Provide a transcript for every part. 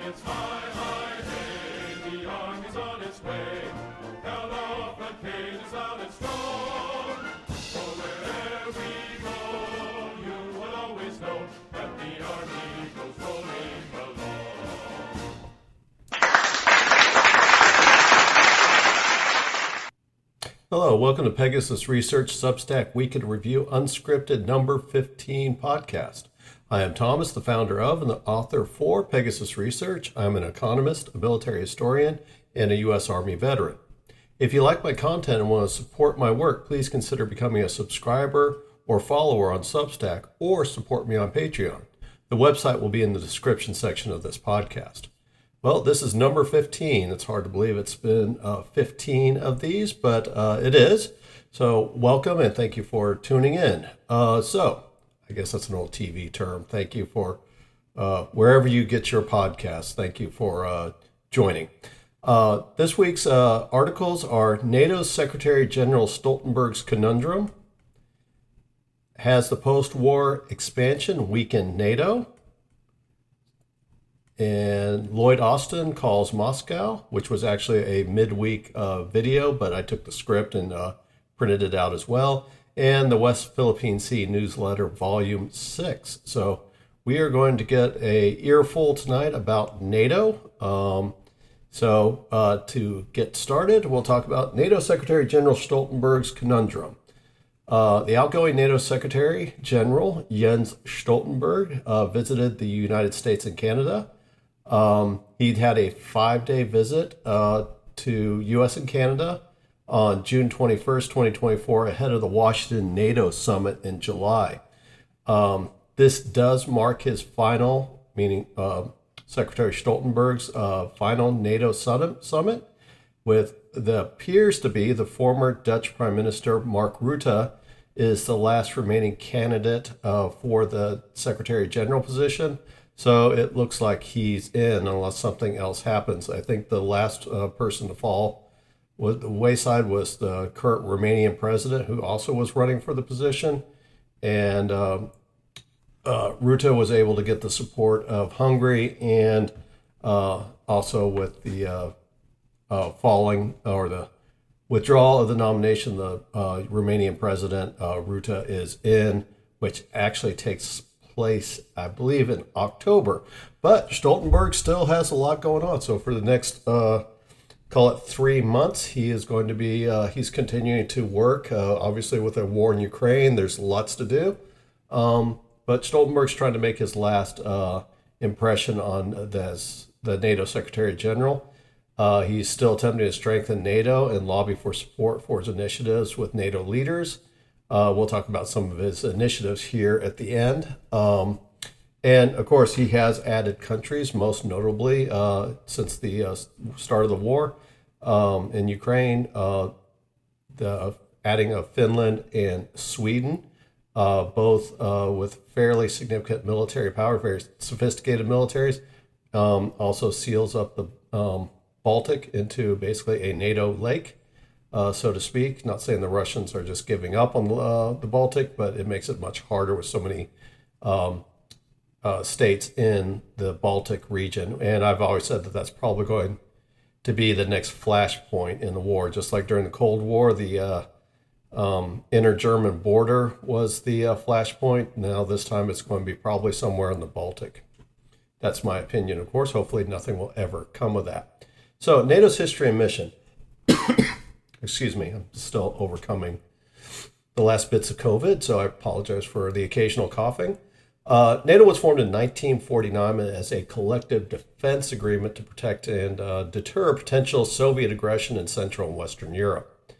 It's high, high, hey, the army's on its way. Held off the cages loud and strong. For wherever we go, you will always know that the army goes rolling along. Hello, welcome to Pegasus Research Substack Week in Review Unscripted number 15 podcast. I am Thomas, the founder of and the author for Pegasus Research. I'm an economist, a military historian, and a U.S. Army veteran. If you like my content and want to support my work, please consider becoming a subscriber or follower on Substack or support me on Patreon. The website will be in the description section of this podcast. Well, this is number 15. It's hard to believe it's been 15 of these, but it is. So welcome and thank you for tuning in. I guess that's an old TV term. Thank you for wherever you get your podcasts. Thank you for joining. This week's articles are NATO's Secretary General Stoltenberg's conundrum. Has the post-war expansion weakened NATO? And Lloyd Austin calls Moscow, which was actually a midweek video, but I took the script and printed it out as well. And the West Philippine Sea newsletter, volume 6. So we are going to get a earful tonight about NATO. To get started, we'll talk about NATO Secretary General Stoltenberg's conundrum. The outgoing NATO Secretary General Jens Stoltenberg visited the United States and Canada. He'd had a 5-day visit to U.S. and Canada on June 21st, 2024, ahead of the Washington NATO summit in July. This does mark his final, meaning Secretary Stoltenberg's final NATO summit, with the appears to be the former Dutch Prime Minister Mark Rutte is the last remaining candidate for the Secretary General position. So it looks like he's in unless something else happens. I think the last person to fall was the wayside was the current Romanian president, who also was running for the position. And Rutte was able to get the support of Hungary, and also with the falling or the withdrawal of the nomination, the Romanian president, Rutte is in, which actually takes place, I believe, in October. But Stoltenberg still has a lot going on. So for the next, call it 3 months, he is going to be, he's continuing to work. Obviously, with a war in Ukraine, there's lots to do. But Stoltenberg's trying to make his last impression on the NATO Secretary General. He's still attempting to strengthen NATO and lobby for support for his initiatives with NATO leaders. We'll talk about some of his initiatives here at the end. And of course, he has added countries, most notably since the start of the war in Ukraine, the adding of Finland and Sweden, both with fairly significant military power, very sophisticated militaries. Also seals up the Baltic into basically a NATO lake. So to speak. Not saying the Russians are just giving up on the Baltic, but it makes it much harder with so many states in the Baltic region. And I've always said that that's probably going to be the next flashpoint in the war. Just like during the Cold War, the inter-German border was the flashpoint. Now this time it's going to be probably somewhere in the Baltic. That's my opinion, of course. Hopefully nothing will ever come of that. So NATO's history and mission. Excuse me, I'm still overcoming the last bits of COVID, so I apologize for the occasional coughing. NATO was formed in 1949 as a collective defense agreement to protect and deter potential Soviet aggression in Central and Western Europe.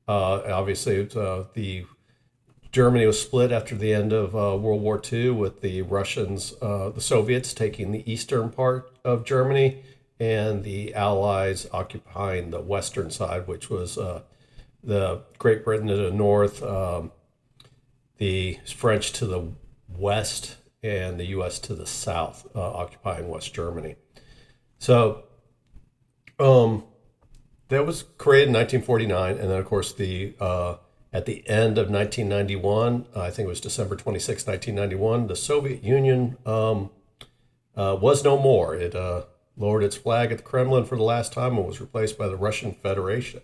Obviously, the Germany was split after the end of World War II, with the Russians, the Soviets taking the eastern part of Germany, and the Allies occupying the western side, which was the Great Britain to the north, the French to the west, and the U.S. to the south, occupying West Germany. So that was created in 1949, and then, of course, at the end of 1991, I think it was December 26, 1991, the Soviet Union was no more. It lowered its flag at the Kremlin for the last time and was replaced by the Russian Federation.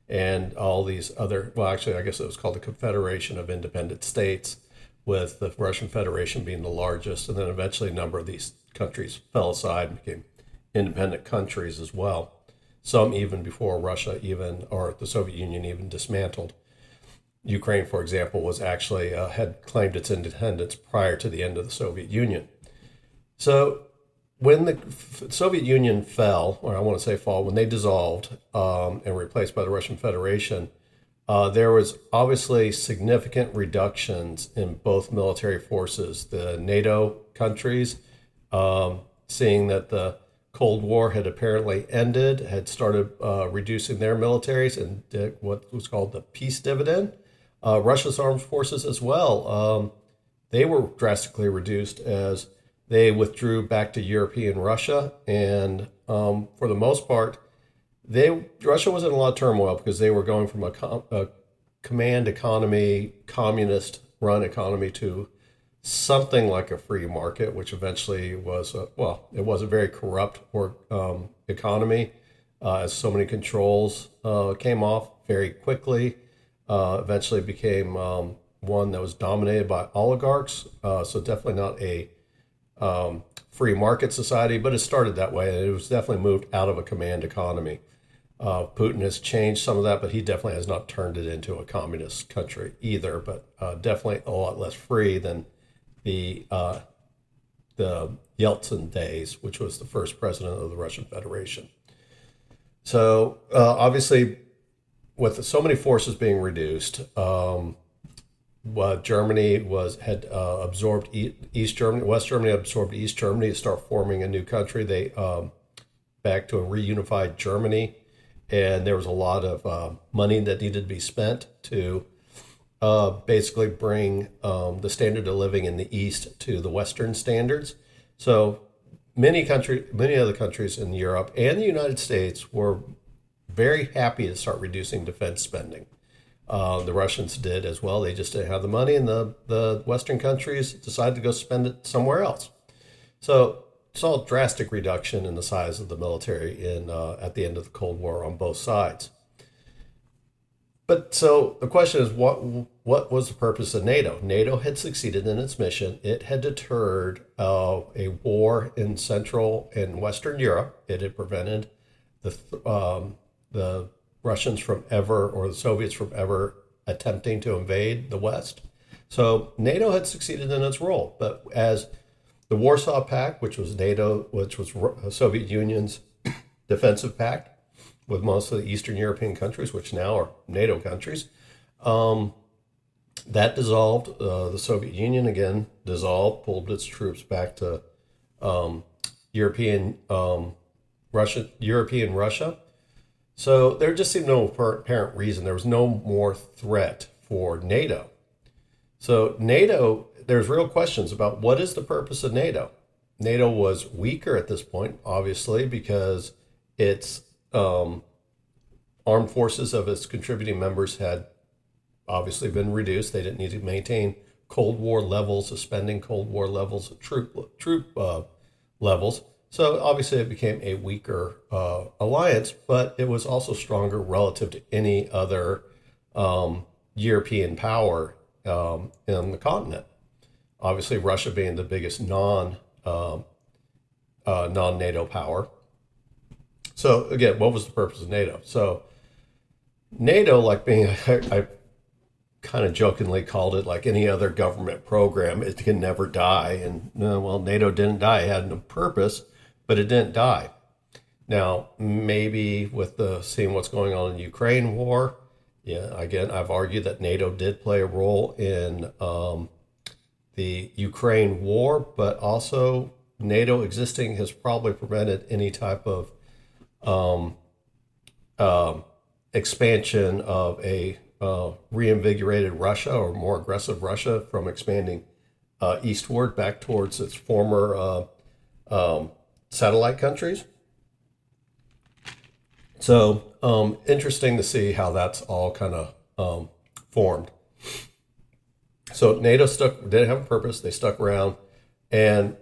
And all these other, well, actually, I guess it was called the Confederation of Independent States, with the Russian Federation being the largest. And then eventually a number of these countries fell aside and became independent countries as well. Some even before Russia or the Soviet Union even dismantled. Ukraine, for example, was actually had claimed its independence prior to the end of the Soviet Union. So when the Soviet Union fell, or I want to say fall, when they dissolved and replaced by the Russian Federation, there was obviously significant reductions in both military forces. The NATO countries, seeing that the Cold War had apparently ended, had started reducing their militaries and did what was called the peace dividend. Russia's armed forces as well, they were drastically reduced as they withdrew back to European Russia. And for the most part, Russia was in a lot of turmoil because they were going from a command economy, communist run economy, to something like a free market, which eventually was, it was a very corrupt economy, as so many controls came off very quickly. Eventually became one that was dominated by oligarchs, so definitely not a free market society, but it started that way, and it was definitely moved out of a command economy. Putin has changed some of that, but he definitely has not turned it into a communist country either, but definitely a lot less free than the Yeltsin days, which was the first president of the Russian Federation. So obviously, with so many forces being reduced, Germany had absorbed East Germany. West Germany absorbed East Germany to start forming a new country. They back to a reunified Germany, and there was a lot of money that needed to be spent to basically bring the standard of living in the East to the Western standards. So many other countries in Europe and the United States were very happy to start reducing defense spending. The Russians did as well. They just didn't have the money, and the Western countries decided to go spend it somewhere else. So saw a drastic reduction in the size of the military at the end of the Cold War on both sides. But so the question is, what was the purpose of NATO? NATO had succeeded in its mission. It had deterred a war in Central and Western Europe. It had prevented the Russians or the Soviets from ever attempting to invade the West. So NATO had succeeded in its role. But as the Warsaw Pact, which was NATO, which was the Soviet Union's defensive pact with most of the Eastern European countries, which now are NATO countries, that dissolved. The Soviet Union again dissolved, pulled its troops back to European Russia. So there just seemed no apparent reason. There was no more threat for NATO. So NATO, there's real questions about what is the purpose of NATO. NATO was weaker at this point, obviously, because its armed forces of its contributing members had obviously been reduced. They didn't need to maintain Cold War levels of spending, Cold War levels of troop levels. So obviously it became a weaker alliance, but it was also stronger relative to any other European power in the continent. Obviously, Russia being the biggest non-NATO power. So again, what was the purpose of NATO? So NATO, like being, I kind of jokingly called it like any other government program, it can never die. And well, NATO didn't die. It had no purpose, but it didn't die. Now, maybe with seeing what's going on in the Ukraine war, again, I've argued that NATO did play a role in the Ukraine war, but also NATO existing has probably prevented any type of expansion of a reinvigorated Russia or more aggressive Russia from expanding eastward back towards its former satellite countries. So interesting to see how that's all kind of formed. So NATO didn't have a purpose. They stuck around, and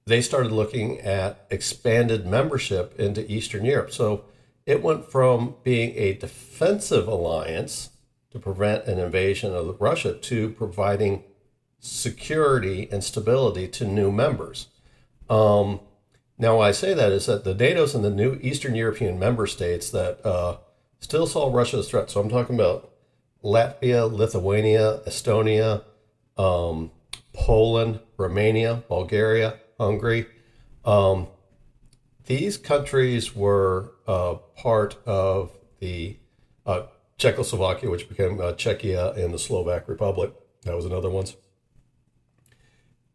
they started looking at expanded membership into Eastern Europe. So it went from being a defensive alliance to prevent an invasion of Russia to providing security and stability to new members. Now, why I say that is that the NATO's and the new Eastern European member states that still saw Russia as a threat. So I'm talking about Latvia, Lithuania, Estonia, Poland, Romania, Bulgaria, Hungary. These countries were part of the Czechoslovakia, which became Czechia, and the Slovak Republic. That was another one.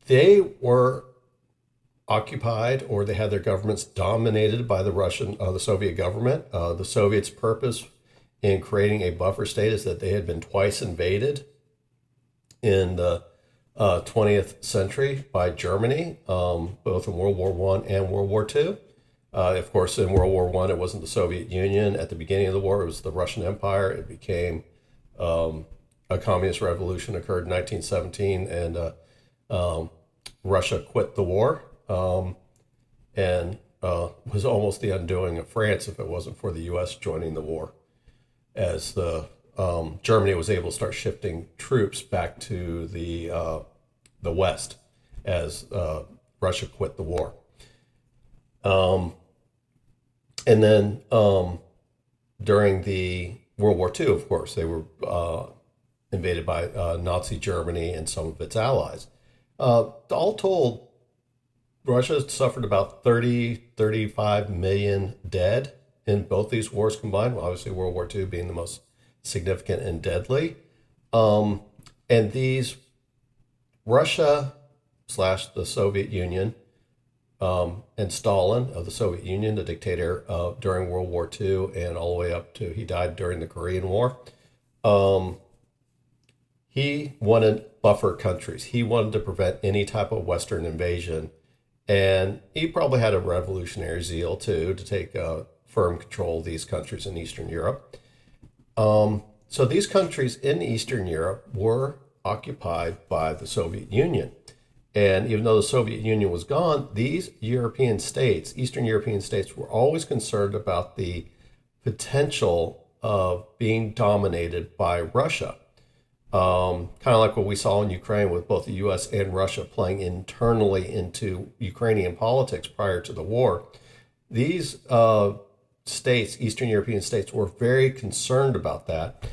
They were occupied, or they had their governments dominated by the Soviet government. The Soviets' purpose in creating a buffer state is that they had been twice invaded in the 20th century by Germany, both in World War I and World War II. Of course, in World War I, it wasn't the Soviet Union. At the beginning of the war, it was the Russian Empire. It became a communist revolution occurred in 1917, and Russia quit the war, and was almost the undoing of France if it wasn't for the U.S. joining the war, as the Germany was able to start shifting troops back to the West as Russia quit the war. And then during the World War II, of course, they were invaded by Nazi Germany and some of its allies. All told, Russia suffered about 35 million dead in both these wars combined, obviously World War II being the most significant and deadly. And these Russia / the Soviet Union, and Stalin of the Soviet Union, the dictator during World War II and all the way up to he died during the Korean War. He wanted buffer countries. He wanted to prevent any type of Western invasion. And he probably had a revolutionary zeal, too, to take firm control of these countries in Eastern Europe. So these countries in Eastern Europe were occupied by the Soviet Union. And even though the Soviet Union was gone, these European states, Eastern European states, were always concerned about the potential of being dominated by Russia. Kind of like what we saw in Ukraine with both the U.S. and Russia playing internally into Ukrainian politics prior to the war. These states, Eastern European states, were very concerned about that.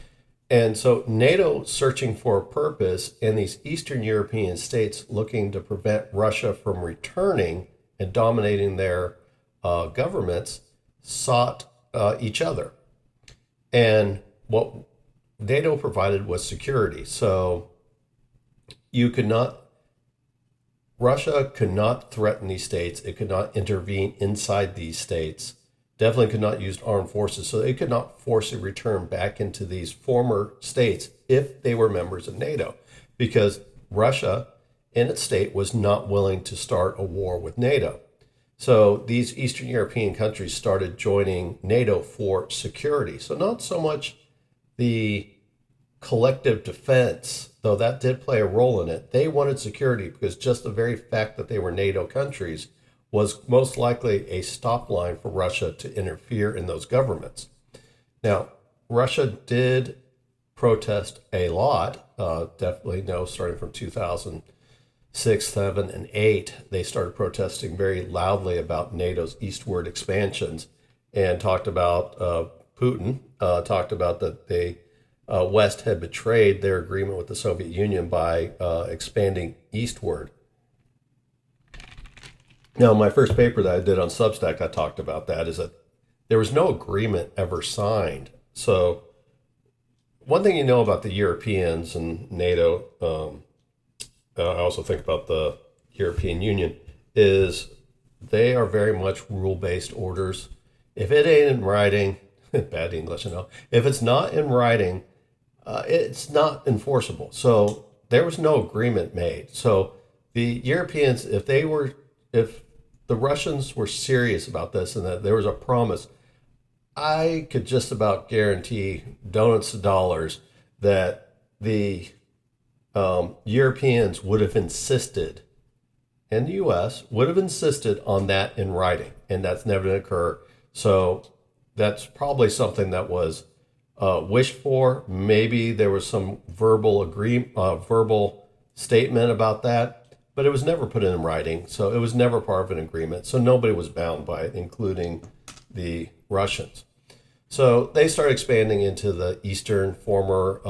And so NATO searching for a purpose and these Eastern European states looking to prevent Russia from returning and dominating their governments sought each other. And what NATO provided was security. So Russia could not threaten these states. It could not intervene inside these states. Definitely could not use armed forces. So it could not force a return back into these former states if they were members of NATO, because Russia in its state was not willing to start a war with NATO. So these Eastern European countries started joining NATO for security. So not so much the collective defense, though that did play a role in it. They wanted security because just the very fact that they were NATO countries was most likely a stop line for Russia to interfere in those governments. Now, Russia did protest a lot, definitely starting from 2006, 7, and 8. They started protesting very loudly about NATO's eastward expansions and talked about Putin, talked about that the West had betrayed their agreement with the Soviet Union by expanding eastward. Now, my first paper that I did on Substack, I talked about that, is that there was no agreement ever signed. So one thing you know about the Europeans and NATO, I also think about the European Union, is they are very much rule-based orders. If it ain't in writing, bad English, if it's not in writing, it's not enforceable. So there was no agreement made. So the Europeans, if the Russians were serious about this and that there was a promise, I could just about guarantee donuts to dollars that the Europeans would have insisted and the U.S. would have insisted on that in writing, and that's never going to occur. So that's probably something that was wished for. Maybe there was some verbal statement about that, but it was never put in writing. So it was never part of an agreement. So nobody was bound by it, including the Russians. So they started expanding into the eastern former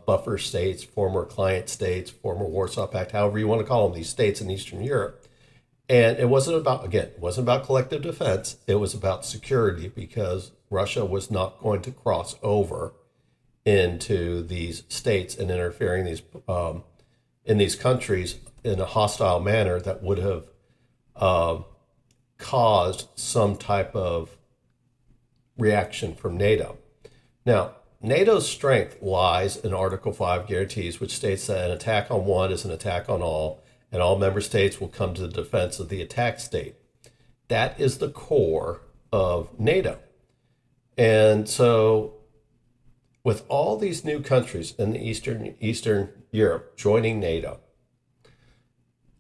buffer states, former client states, former Warsaw Pact, however you want to call them, these states in Eastern Europe. And it wasn't about collective defense. It was about security, because Russia was not going to cross over into these states and interfering in these countries in a hostile manner that would have caused some type of reaction from NATO. Now, NATO's strength lies in Article 5 guarantees, which states that an attack on one is an attack on all, and all member states will come to the defense of the attacked state. That is the core of NATO. And so, with all these new countries in the Eastern Europe joining NATO,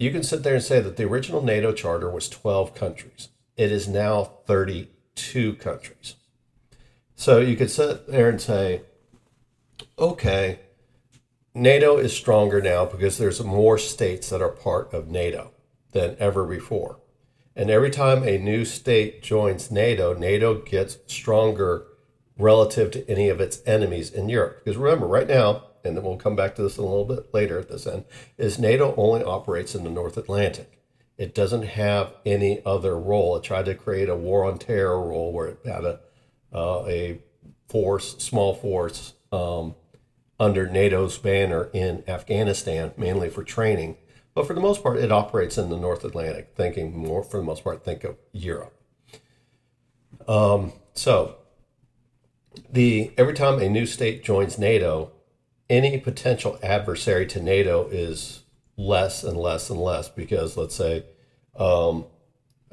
you can sit there and say that the original NATO charter was 12 countries. It is now 32 countries. So you could sit there and say, okay, NATO is stronger now because there's more states that are part of NATO than ever before. And every time a new state joins NATO, NATO gets stronger relative to any of its enemies in Europe. Because remember, right now, and then we'll come back to this a little bit later at this end, is NATO only operates in the North Atlantic. It doesn't have any other role. It tried to create a war on terror role where it had a small force under NATO's banner in Afghanistan, mainly for training. But for the most part, it operates in the North Atlantic, for the most part, think of Europe. So every time a new state joins NATO, any potential adversary to NATO is less and less and less, because let's say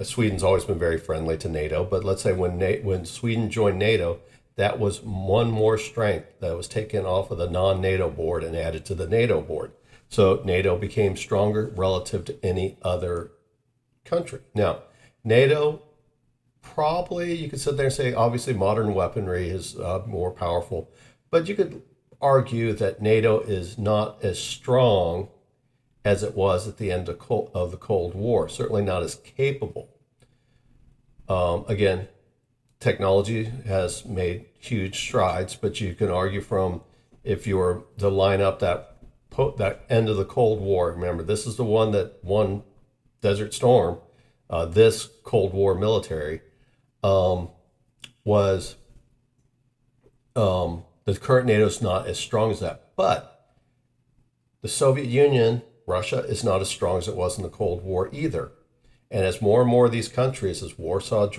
Sweden's always been very friendly to NATO, but let's say when Sweden joined NATO, that was one more strength that was taken off of the non-NATO board and added to the NATO board. So NATO became stronger relative to any other country. Now, NATO probably, you could sit there and say, obviously modern weaponry is more powerful, but you could argue that NATO is not as strong as it was at the end of the Cold War, certainly not as capable. Again, technology has made huge strides, but you can argue if you were to line up that end of the Cold War, remember, this is the one that won Desert Storm, this Cold War military, was the current NATO is not as strong as that. But the Soviet Union, Russia, is not as strong as it was in the Cold War either. And as more and more of these countries, as Poland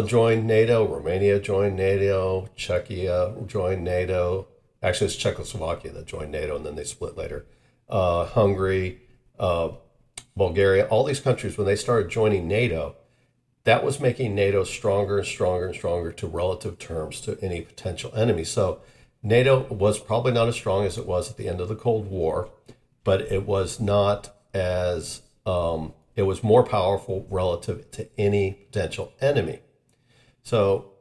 joined NATO, Romania joined NATO, Czechia joined NATO. Actually, it's Czechoslovakia that joined NATO, and then they split later. Hungary, Bulgaria, all these countries, when they started joining NATO, that was making NATO stronger and stronger and stronger to relative terms to any potential enemy. So NATO was probably not as strong as it was at the end of the Cold War, but it was not as, it was more powerful relative to any potential enemy. So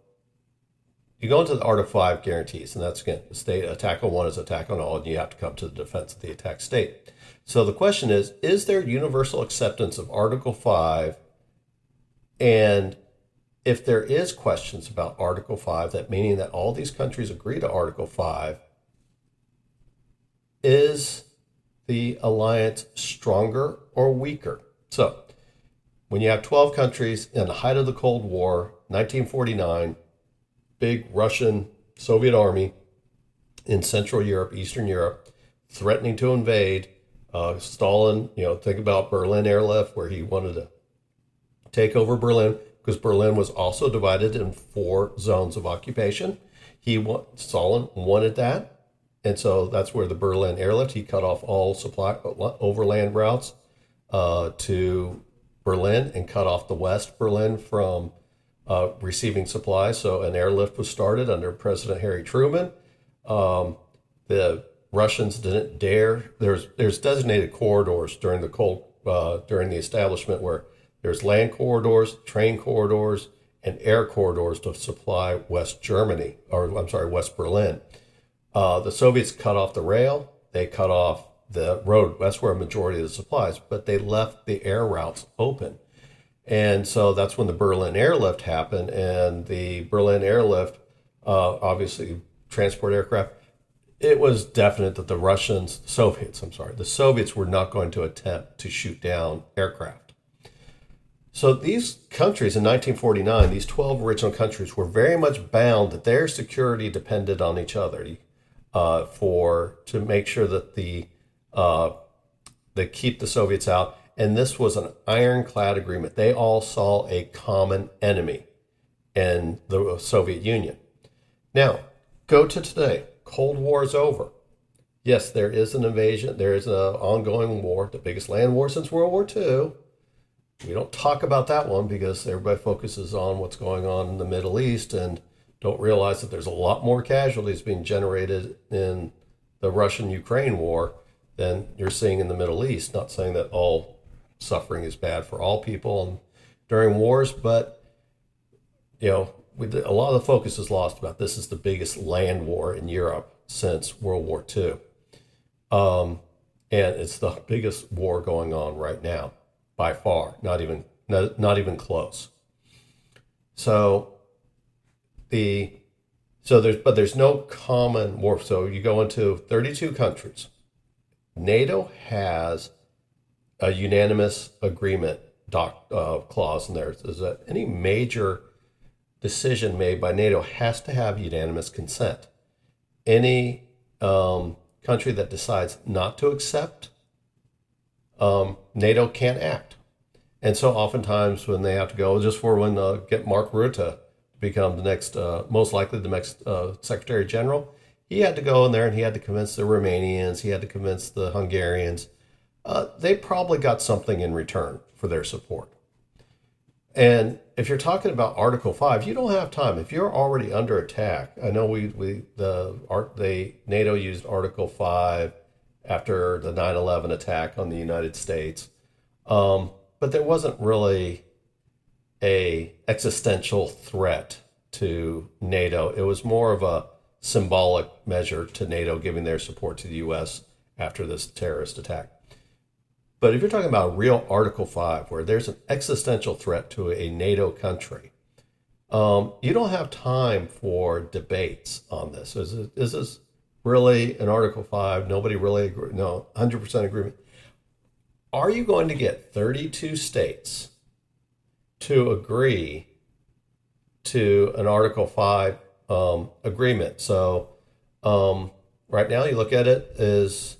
you go into the Article 5 guarantees, and that's, again, the state attack on one is attack on all, and you have to come to the defense of the attacked state. So the question is there universal acceptance of Article 5? And if there is questions about Article 5, that meaning that all these countries agree to Article 5, is the alliance stronger or weaker? So when you have 12 countries in the height of the Cold War, 1949, big Russian Soviet army in Central Europe, Eastern Europe, threatening to invade. Stalin, think about Berlin airlift, where he wanted to take over Berlin, because Berlin was also divided in 4 zones of occupation. Stalin wanted that, and so that's where the Berlin airlift, he cut off all supply overland routes to Berlin and cut off the West Berlin from receiving supplies. So an airlift was started under President Harry Truman. The Russians didn't dare. There's designated corridors during during the establishment where there's land corridors, train corridors, and air corridors to supply West Germany, or I'm sorry, West Berlin. The Soviets cut off the rail. They cut off the road. That's where a majority of the supplies, but they left the air routes open. And so that's when the Berlin airlift happened. And the Berlin airlift, obviously, transport aircraft, it was definite that the Soviets were not going to attempt to shoot down aircraft. So these countries in 1949, these 12 original countries, were very much bound that their security depended on each other to make sure that they keep the Soviets out. And this was an ironclad agreement. They all saw a common enemy in the Soviet Union. Now, go to today. Cold War is over. Yes, there is an invasion. There is an ongoing war, the biggest land war since World War II. We don't talk about that one because everybody focuses on what's going on in the Middle East and don't realize that there's a lot more casualties being generated in the Russian-Ukraine war than you're seeing in the Middle East. Not saying that all suffering is bad for all people during wars, but a lot of the focus is lost about this is the biggest land war in Europe since World War II. And it's the biggest war going on right now by far, not even close. There's no common war. So you go into 32 countries. NATO has a unanimous agreement clause in there. Is that any major decision made by NATO has to have unanimous consent. Any country that decides not to accept, NATO can't act. And so oftentimes when they have to go, just for when get Mark Rutte to become the next, most likely the next Secretary General, he had to go in there and he had to convince the Romanians, he had to convince the Hungarians. They probably got something in return for their support. And if you're talking about Article 5, you don't have time. If you're already under attack, I know NATO used Article 5 after the 9/11 attack on the United States, but there wasn't really a existential threat to NATO. It was more of a symbolic measure to NATO giving their support to the U.S. after this terrorist attack. But if you're talking about a real Article 5, where there's an existential threat to a NATO country, you don't have time for debates on this. Is this really an Article 5? Nobody really agree. No, 100% agreement. Are you going to get 32 states to agree to an Article 5 agreement? So right now you look at it as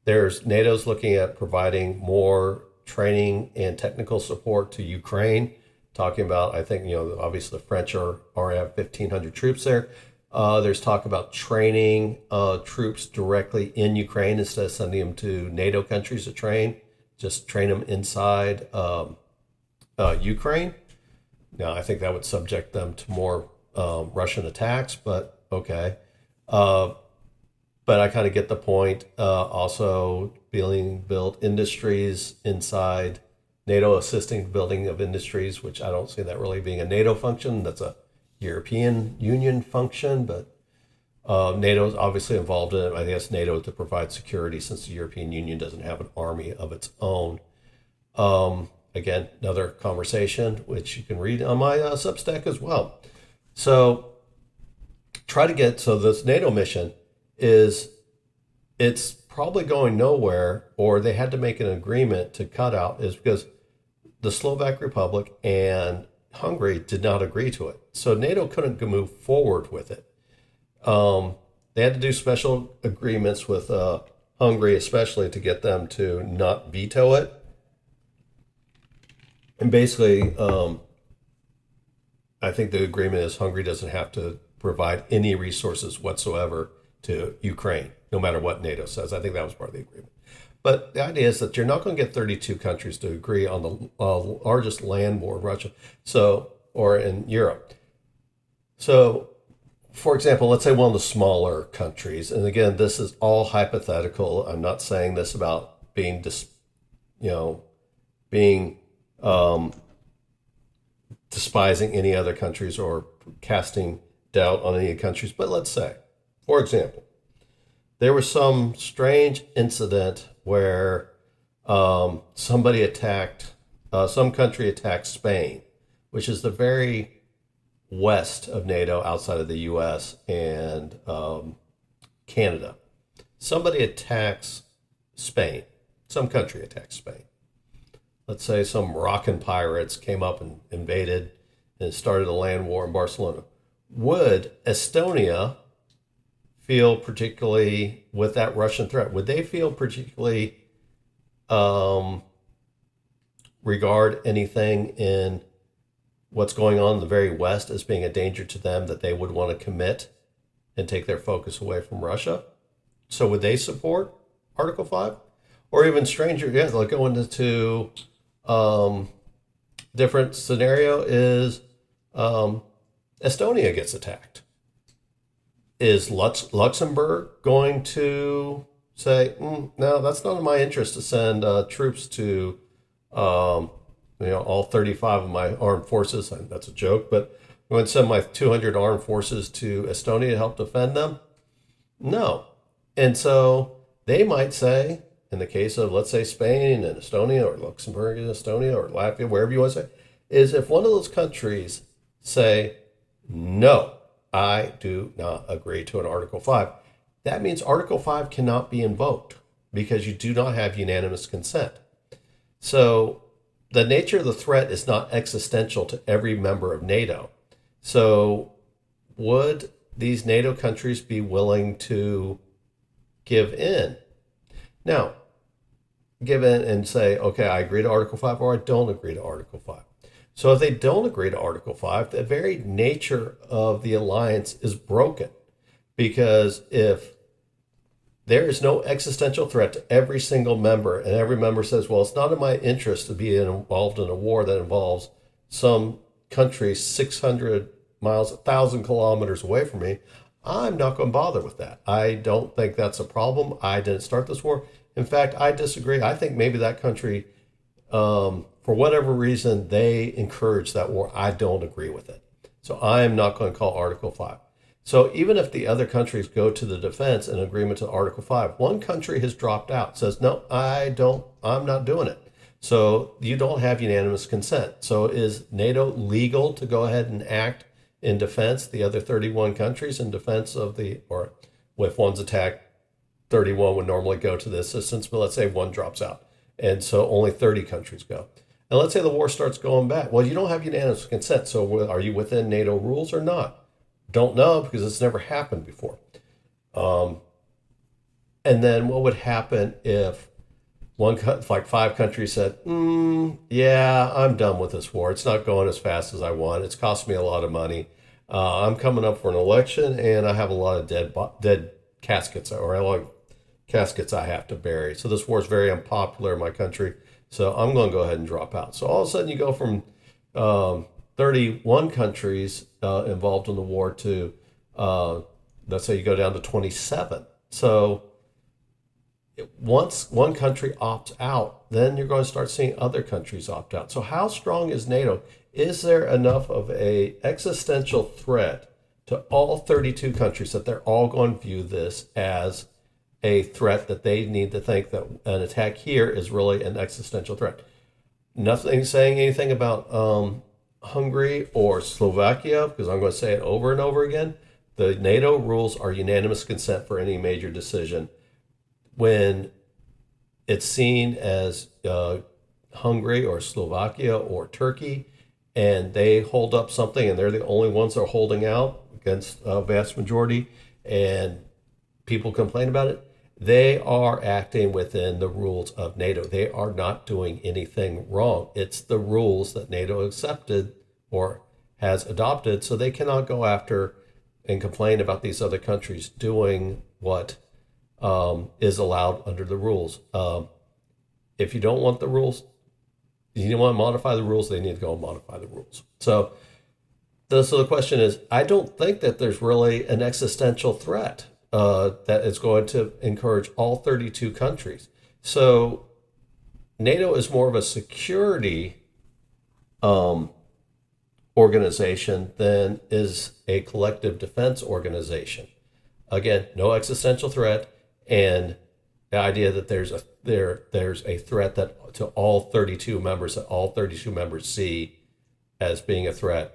NATO's looking at providing more training and technical support to Ukraine, talking about, I think, obviously the French are have 1,500 troops there. There's talk about training troops directly in Ukraine instead of sending them to NATO countries to train, just train them inside Ukraine. Now, I think that would subject them to more Russian attacks, but okay. But I kind of get the point. Also, build industries inside NATO, assisting building of industries, which I don't see that really being a NATO function. That's a European Union function, but NATO is obviously involved in it. I guess NATO to provide security since the European Union doesn't have an army of its own. Again, another conversation, which you can read on my Substack as well. So this NATO mission it's probably going nowhere, or they had to make an agreement to cut out, is because the Slovak Republic and Hungary did not agree to it. So NATO couldn't move forward with it. They had to do special agreements with Hungary, especially to get them to not veto it. And basically, I think the agreement is Hungary doesn't have to provide any resources whatsoever to Ukraine, no matter what NATO says. I think that was part of the agreement. But the idea is that you're not going to get 32 countries to agree on the largest land war in Russia, or in Europe. So for example, let's say one of the smaller countries, and again, this is all hypothetical. I'm not saying this about being, being despising any other countries or casting doubt on any countries. But let's say, for example, there was some strange incident where somebody attacked, some country attacked Spain, which is the very west of NATO outside of the US and Canada. Somebody attacks Spain, some country attacks Spain. Let's say some Moroccan pirates came up and invaded and started a land war in Barcelona. Would Estonia feel particularly, with that Russian threat, would they feel particularly regard anything in what's going on in the very West as being a danger to them that they would want to commit and take their focus away from Russia? So would they support Article 5? Or even stranger, yeah, like going into different scenario is Estonia gets attacked. Is Luxembourg going to say, no, that's not in my interest to send troops to, all 35 of my armed forces? That's a joke, but I'm going to send my 200 armed forces to Estonia to help defend them? No. And so they might say, in the case of, let's say, Spain and Estonia, or Luxembourg and Estonia, or Latvia, wherever you want to say, is if one of those countries say, no, I do not agree to an Article 5, that means Article 5 cannot be invoked because you do not have unanimous consent. So the nature of the threat is not existential to every member of NATO. So would these NATO countries be willing to give in? Now, give in and say, okay, I agree to Article 5 or I don't agree to Article 5. So if they don't agree to Article 5, the very nature of the alliance is broken. Because if there is no existential threat to every single member, and every member says, well, it's not in my interest to be involved in a war that involves some country 600 miles, 1,000 kilometers away from me, I'm not going to bother with that. I don't think that's a problem. I didn't start this war. In fact, I disagree. I think maybe that country, for whatever reason, they encouraged that war. I don't agree with it. So I am not going to call Article 5. So even if the other countries go to the defense in agreement to Article 5, one country has dropped out, says, no, I'm not doing it. So you don't have unanimous consent. So is NATO legal to go ahead and act in defense, the other 31 countries in defense of or if one's attacked, 31 would normally go to the assistance, but let's say one drops out. And so only 30 countries go. And let's say the war starts going back. Well, you don't have unanimous consent. So are you within NATO rules or not? Don't know, because it's never happened before. And then what would happen if like 5 countries said, yeah, I'm done with this war. It's not going as fast as I want. It's cost me a lot of money. I'm coming up for an election, and I have a lot of dead caskets, or a lot of caskets I have to bury. So this war is very unpopular in my country. So I'm going to go ahead and drop out. So all of a sudden you go from 31 countries involved in the war to, let's say you go down to 27. So once one country opts out, then you're going to start seeing other countries opt out. So how strong is NATO? Is there enough of a existential threat to all 32 countries that they're all going to view this as a threat that they need to think that an attack here is really an existential threat? Nothing saying anything about Hungary or Slovakia, because I'm going to say it over and over again. The NATO rules are unanimous consent for any major decision. When it's seen as Hungary or Slovakia or Turkey, and they hold up something and they're the only ones that are holding out against a vast majority, and people complain about it, they are acting within the rules of NATO. They are not doing anything wrong. It's the rules that NATO accepted or has adopted, so they cannot go after and complain about these other countries doing what is allowed under the rules. If you don't want the rules, you don't want to modify the rules, they need to go and modify the rules. So So the question is, I don't think that there's really an existential threat that is going to encourage all 32 countries. So NATO is more of a security um, organization than is a collective defense organization. Again, no existential threat, and the idea that there's a threat that to all 32 members that all 32 members see as being a threat,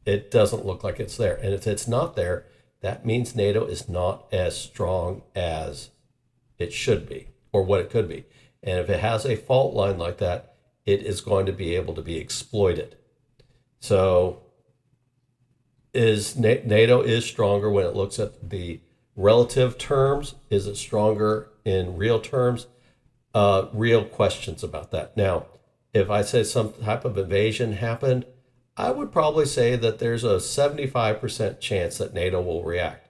it doesn't look like it's there. And if it's not there, that means NATO is not as strong as it should be or what it could be. And if it has a fault line like that, it is going to be able to be exploited. So is NATO is stronger when it looks at the relative terms? Is it stronger in real terms? Real questions about that. Now, if I say some type of invasion happened, I would probably say that there's a 75% chance that NATO will react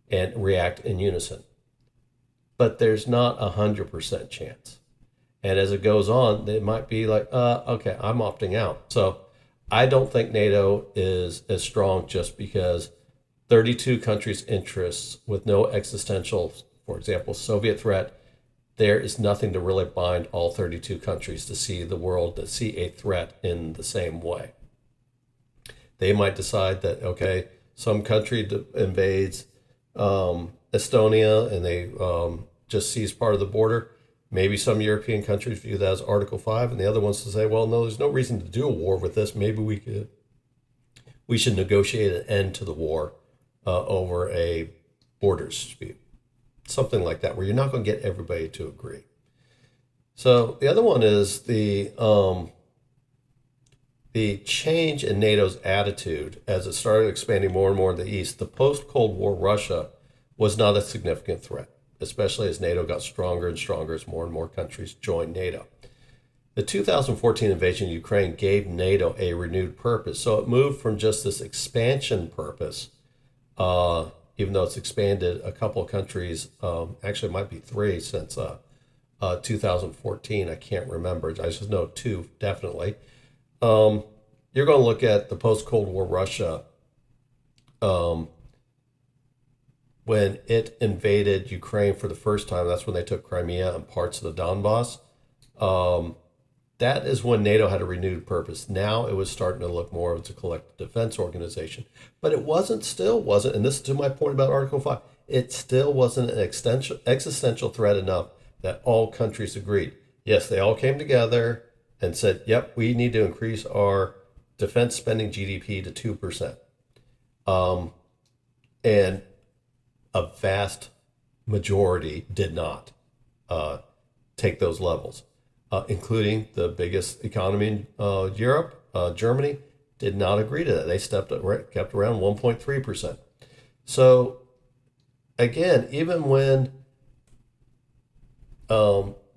and react in unison. But there's not a 100% chance. And as it goes on, it might be like, okay, I'm opting out. So I don't think NATO is as strong just because 32 countries' interests with no existential, for example, Soviet threat, there is nothing to really bind all 32 countries to see the world, to see a threat in the same way. They might decide that, okay, some country invades Estonia and they just seize part of the border. Maybe some European countries view that as Article 5, and the other ones to say, well, no, there's no reason to do a war with this. Maybe we should negotiate an end to the war over a border dispute. Something like that, where you're not going to get everybody to agree. So the other one is the change in NATO's attitude as it started expanding more and more in the East. The post-Cold War Russia was not a significant threat, especially as NATO got stronger and stronger as more and more countries joined NATO. The 2014 invasion of Ukraine gave NATO a renewed purpose. So it moved from just this expansion purpose, even though it's expanded a couple of countries, actually it might be 3 since 2014. I can't remember. I just know 2 definitely. You're going to look at the post-Cold War Russia when it invaded Ukraine for the first time. That's when they took Crimea and parts of the Donbass. That is when NATO had a renewed purpose. Now it was starting to look more as a collective defense organization. But it still wasn't, and this is to my point about Article 5, it still wasn't an existential threat enough that all countries agreed. Yes, they all came together and said, yep, we need to increase our defense spending GDP to 2%. And a vast majority did not take those levels, including the biggest economy in Europe, Germany, did not agree to that. They kept around 1.3%. So again, even when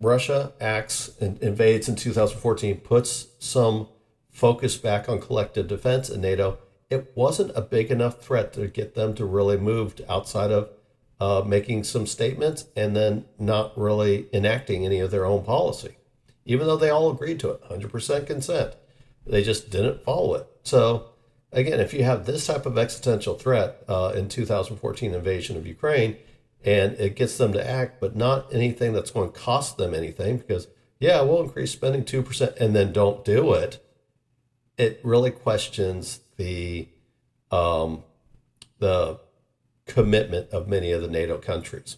Russia acts and invades in 2014, puts some focus back on collective defense in NATO, it wasn't a big enough threat to get them to really move outside of making some statements and then not really enacting any of their own policy, even though they all agreed to it, 100% consent. They just didn't follow it. So again, if you have this type of existential threat in 2014 invasion of Ukraine, and it gets them to act, but not anything that's going to cost them anything, because, yeah, we'll increase spending 2% and then don't do it, it really questions the commitment of many of the NATO countries.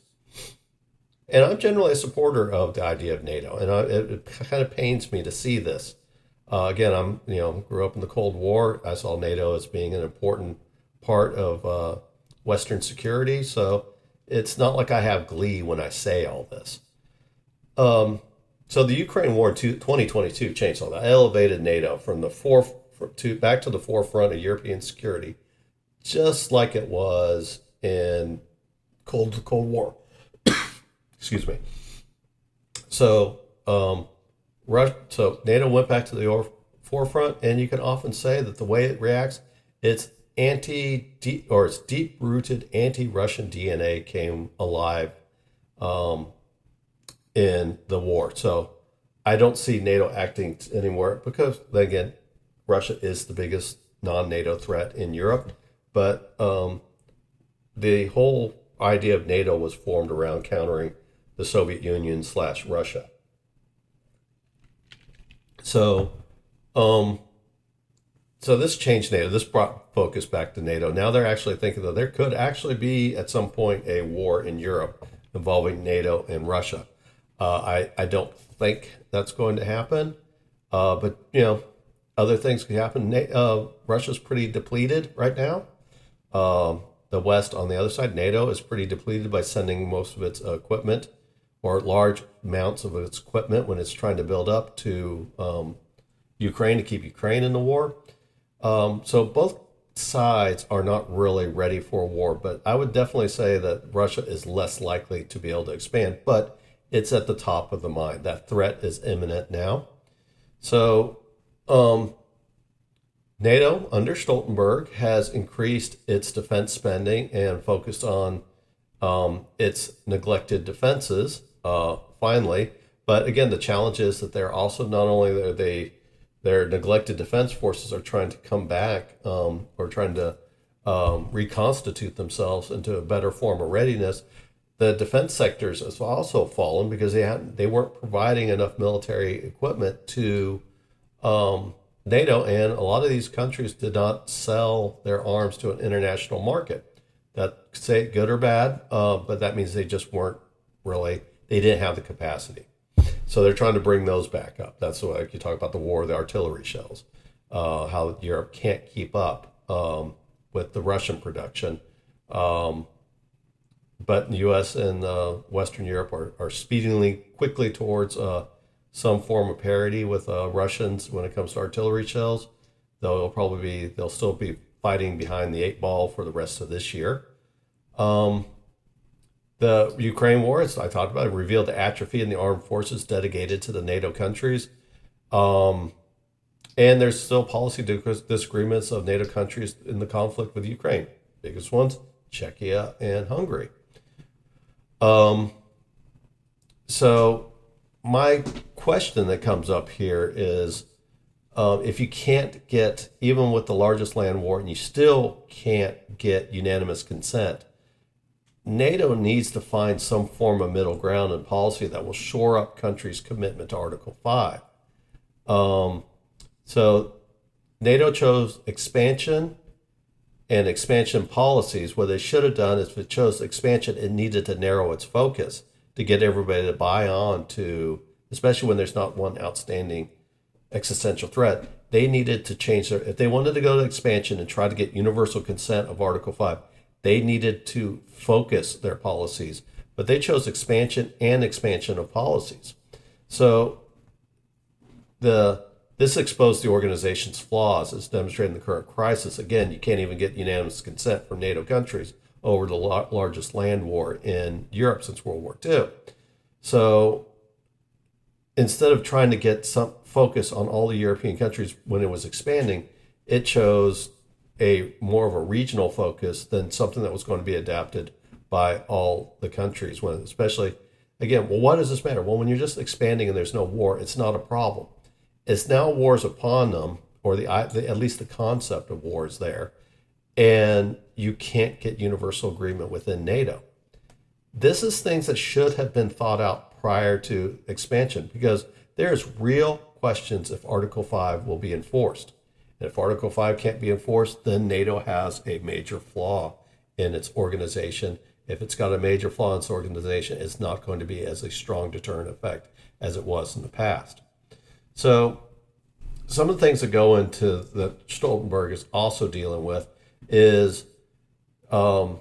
And I'm generally a supporter of the idea of NATO, and it kind of pains me to see this. Again, grew up in the Cold War. I saw NATO as being an important part of Western security, so it's not like I have glee when I say all this. So the Ukraine war in 2022 changed all that. Elevated NATO from the back to the forefront of European security, just like it was in Cold War. Excuse me. So NATO went back to the forefront, and you can often say that the way it reacts, it's deep-rooted anti-Russian DNA came alive in the war. So I don't see NATO acting anymore because, again, Russia is the biggest non-NATO threat in Europe. But the whole idea of NATO was formed around countering the Soviet Union / Russia. So, so this changed NATO. This brought focus back to NATO. Now they're actually thinking that there could actually be at some point a war in Europe involving NATO and Russia. I don't think that's going to happen, but other things could happen. Russia's pretty depleted right now. The West, on the other side, NATO is pretty depleted by sending most of its equipment or large amounts of its equipment when it's trying to build up to Ukraine to keep Ukraine in the war. So both sides are not really ready for a war, but I would definitely say that Russia is less likely to be able to expand, but it's at the top of the mind. That threat is imminent now. So NATO under Stoltenberg has increased its defense spending and focused on its neglected defenses, finally. But again, the challenge is that they're also not only their neglected defense forces are trying to come back or trying to reconstitute themselves into a better form of readiness. The defense sectors has also fallen because they weren't providing enough military equipment to NATO, and a lot of these countries did not sell their arms to an international market. That say good or bad, but that means they just weren't they didn't have the capacity. So they're trying to bring those back up. That's why you talk about the war of the artillery shells, how Europe can't keep up with the Russian production. But the U.S. and Western Europe are speeding quickly towards some form of parity with Russians when it comes to artillery shells. They'll still be fighting behind the 8 ball for the rest of this year. The Ukraine war, as I talked about, revealed the atrophy in the armed forces dedicated to the NATO countries. And there's still policy disagreements of NATO countries in the conflict with Ukraine. Biggest ones, Czechia and Hungary. So my question that comes up here is, if you can't get, even with the largest land war, and you still can't get unanimous consent, NATO needs to find some form of middle ground and policy that will shore up countries' commitment to Article 5. So NATO chose expansion and expansion policies. What they should have done is, if it chose expansion, it needed to narrow its focus to get everybody to buy on to, especially when there's not one outstanding existential threat. They needed to change if they wanted to go to expansion and try to get universal consent of Article 5, they needed to focus their policies. But they chose expansion and expansion of policies. So this exposed the organization's flaws, as demonstrated in the current crisis. Again, you can't even get unanimous consent from NATO countries over the largest land war in Europe since World War II. So instead of trying to get some focus on all the European countries when it was expanding, it chose a more of a regional focus than something that was going to be adapted by all the countries. When, especially, again, well, what does this matter? Well, when you're just expanding and there's no war, it's not a problem. It's now wars upon them, or at least the concept of war is there, and you can't get universal agreement within NATO. This is things that should have been thought out prior to expansion, because there's real questions if Article 5 will be enforced. And if Article 5 can't be enforced, then NATO has a major flaw in its organization. If it's got a major flaw in its organization, it's not going to be as a strong deterrent effect as it was in the past. So some of the things that go into that Stoltenberg is also dealing with is the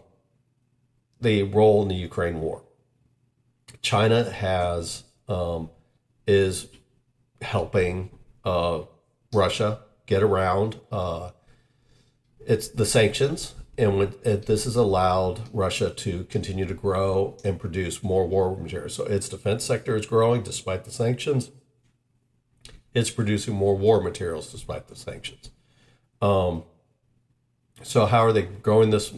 role in the Ukraine war. China is helping Russia get around it's the sanctions, and this has allowed Russia to continue to grow and produce more war materials. So its defense sector is growing despite the sanctions. It's producing more war materials despite the sanctions. So how are they growing this?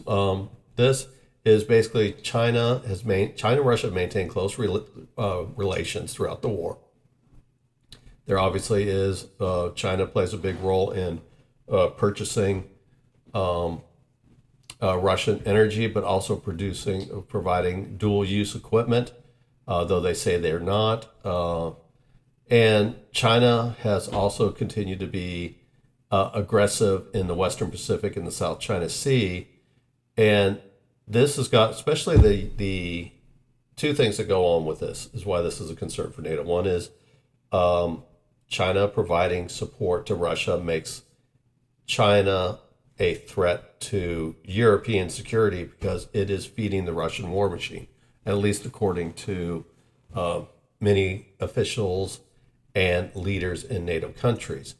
This is basically China and Russia have maintained close relations throughout the war. There obviously is China plays a big role in purchasing Russian energy, but also providing dual use equipment, though they say they're not. And China has also continued to be aggressive in the Western Pacific and the South China Sea. And this has got, especially the two things that go on with this is why this is a concern for NATO. One is China providing support to Russia makes China a threat to European security because it is feeding the Russian war machine, at least according to many officials and leaders in NATO countries.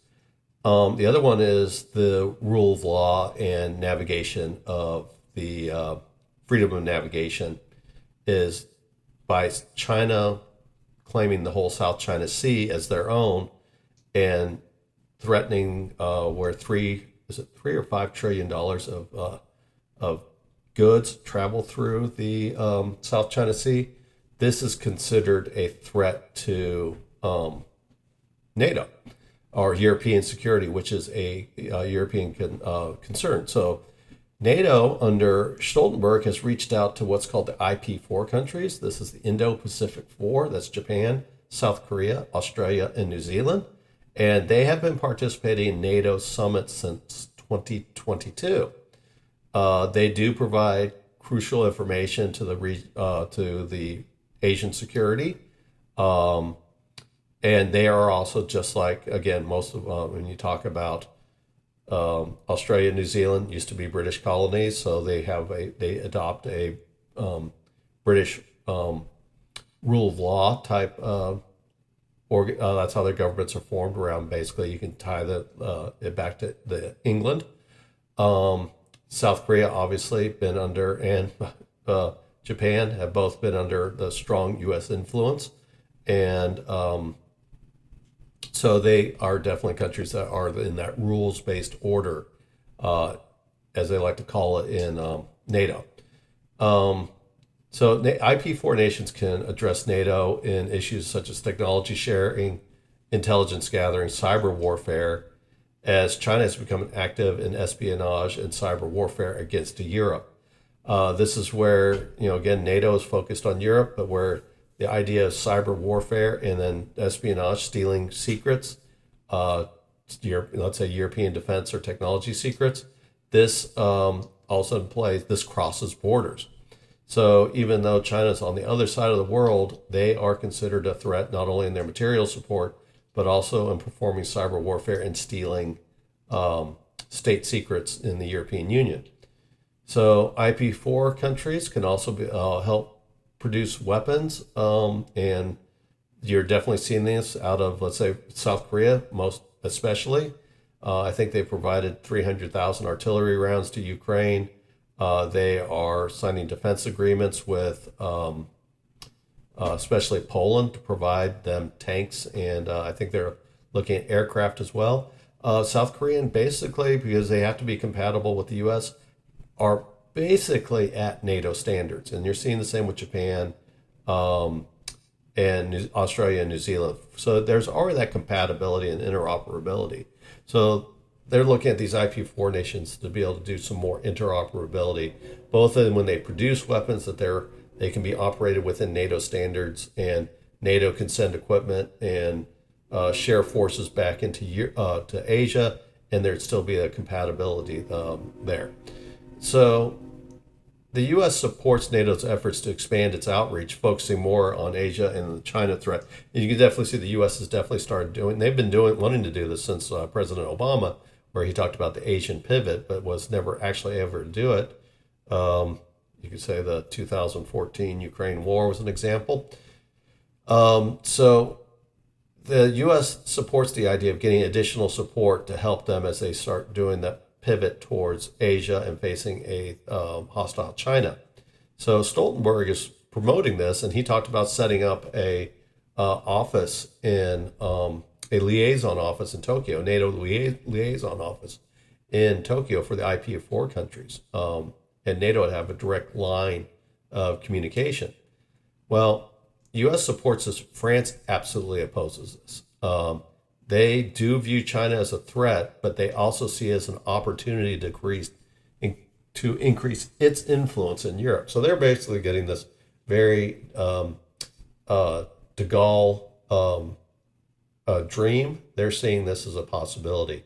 The other one is the rule of law and navigation of the freedom of navigation is by China claiming the whole South China Sea as their own and threatening where $3 or $5 trillion of goods travel through the South China Sea. This is considered a threat to NATO or European security, which is a European concern. So NATO under Stoltenberg has reached out to what's called the IP4 countries. This is the Indo-Pacific Four. That's Japan, South Korea, Australia, and New Zealand. And they have been participating in NATO summits since 2022. They do provide crucial information to the Asian security. And they are also just like, again, most of when you talk about Australia and New Zealand used to be British colonies, so they adopt a British rule of law type that's how their governments are formed around. Basically, you can tie it back to the England. South Korea obviously been under, and Japan have both been under the strong U.S. influence, and so they are definitely countries that are in that rules-based order, as they like to call it in NATO. So IP4 nations can address NATO in issues such as technology sharing, intelligence gathering, cyber warfare, as China has become active in espionage and cyber warfare against Europe. This is where, again, NATO is focused on Europe, but where the idea of cyber warfare and then espionage, stealing secrets, let's say European defense or technology secrets, this also implies this crosses borders. So even though China's on the other side of the world, they are considered a threat not only in their material support, but also in performing cyber warfare and stealing state secrets in the European Union. So IP4 countries can also help produce weapons, and you're definitely seeing this out of, let's say, South Korea, most especially. I think they provided 300,000 artillery rounds to Ukraine. They are signing defense agreements with especially Poland to provide them tanks, and I think they're looking at aircraft as well. South Korean, basically, because they have to be compatible with the U.S., are basically at NATO standards. And you're seeing the same with Japan and Australia and New Zealand. So there's already that compatibility and interoperability. So they're looking at these IP4 nations to be able to do some more interoperability, both in when they produce weapons that they can be operated within NATO standards, and NATO can send equipment and share forces back into to Asia, and there'd still be a compatibility there. So the U.S. supports NATO's efforts to expand its outreach, focusing more on Asia and the China threat. And you can definitely see the U.S. has definitely started doing. They've been wanting to do this since President Obama, where he talked about the Asian pivot, but was never actually ever to do it. You could say the 2014 Ukraine war was an example. So the U.S. supports the idea of getting additional support to help them as they start doing that pivot towards Asia and facing a hostile China. So Stoltenberg is promoting this, and he talked about setting up a office in a liaison office in Tokyo, NATO liaison office in Tokyo for the IP4 countries, and NATO would have a direct line of communication. Well, U.S. supports this. France absolutely opposes this. they do view China as a threat, but they also see it as an opportunity to increase its influence in Europe. So they're basically getting this very de Gaulle dream. They're seeing this as a possibility.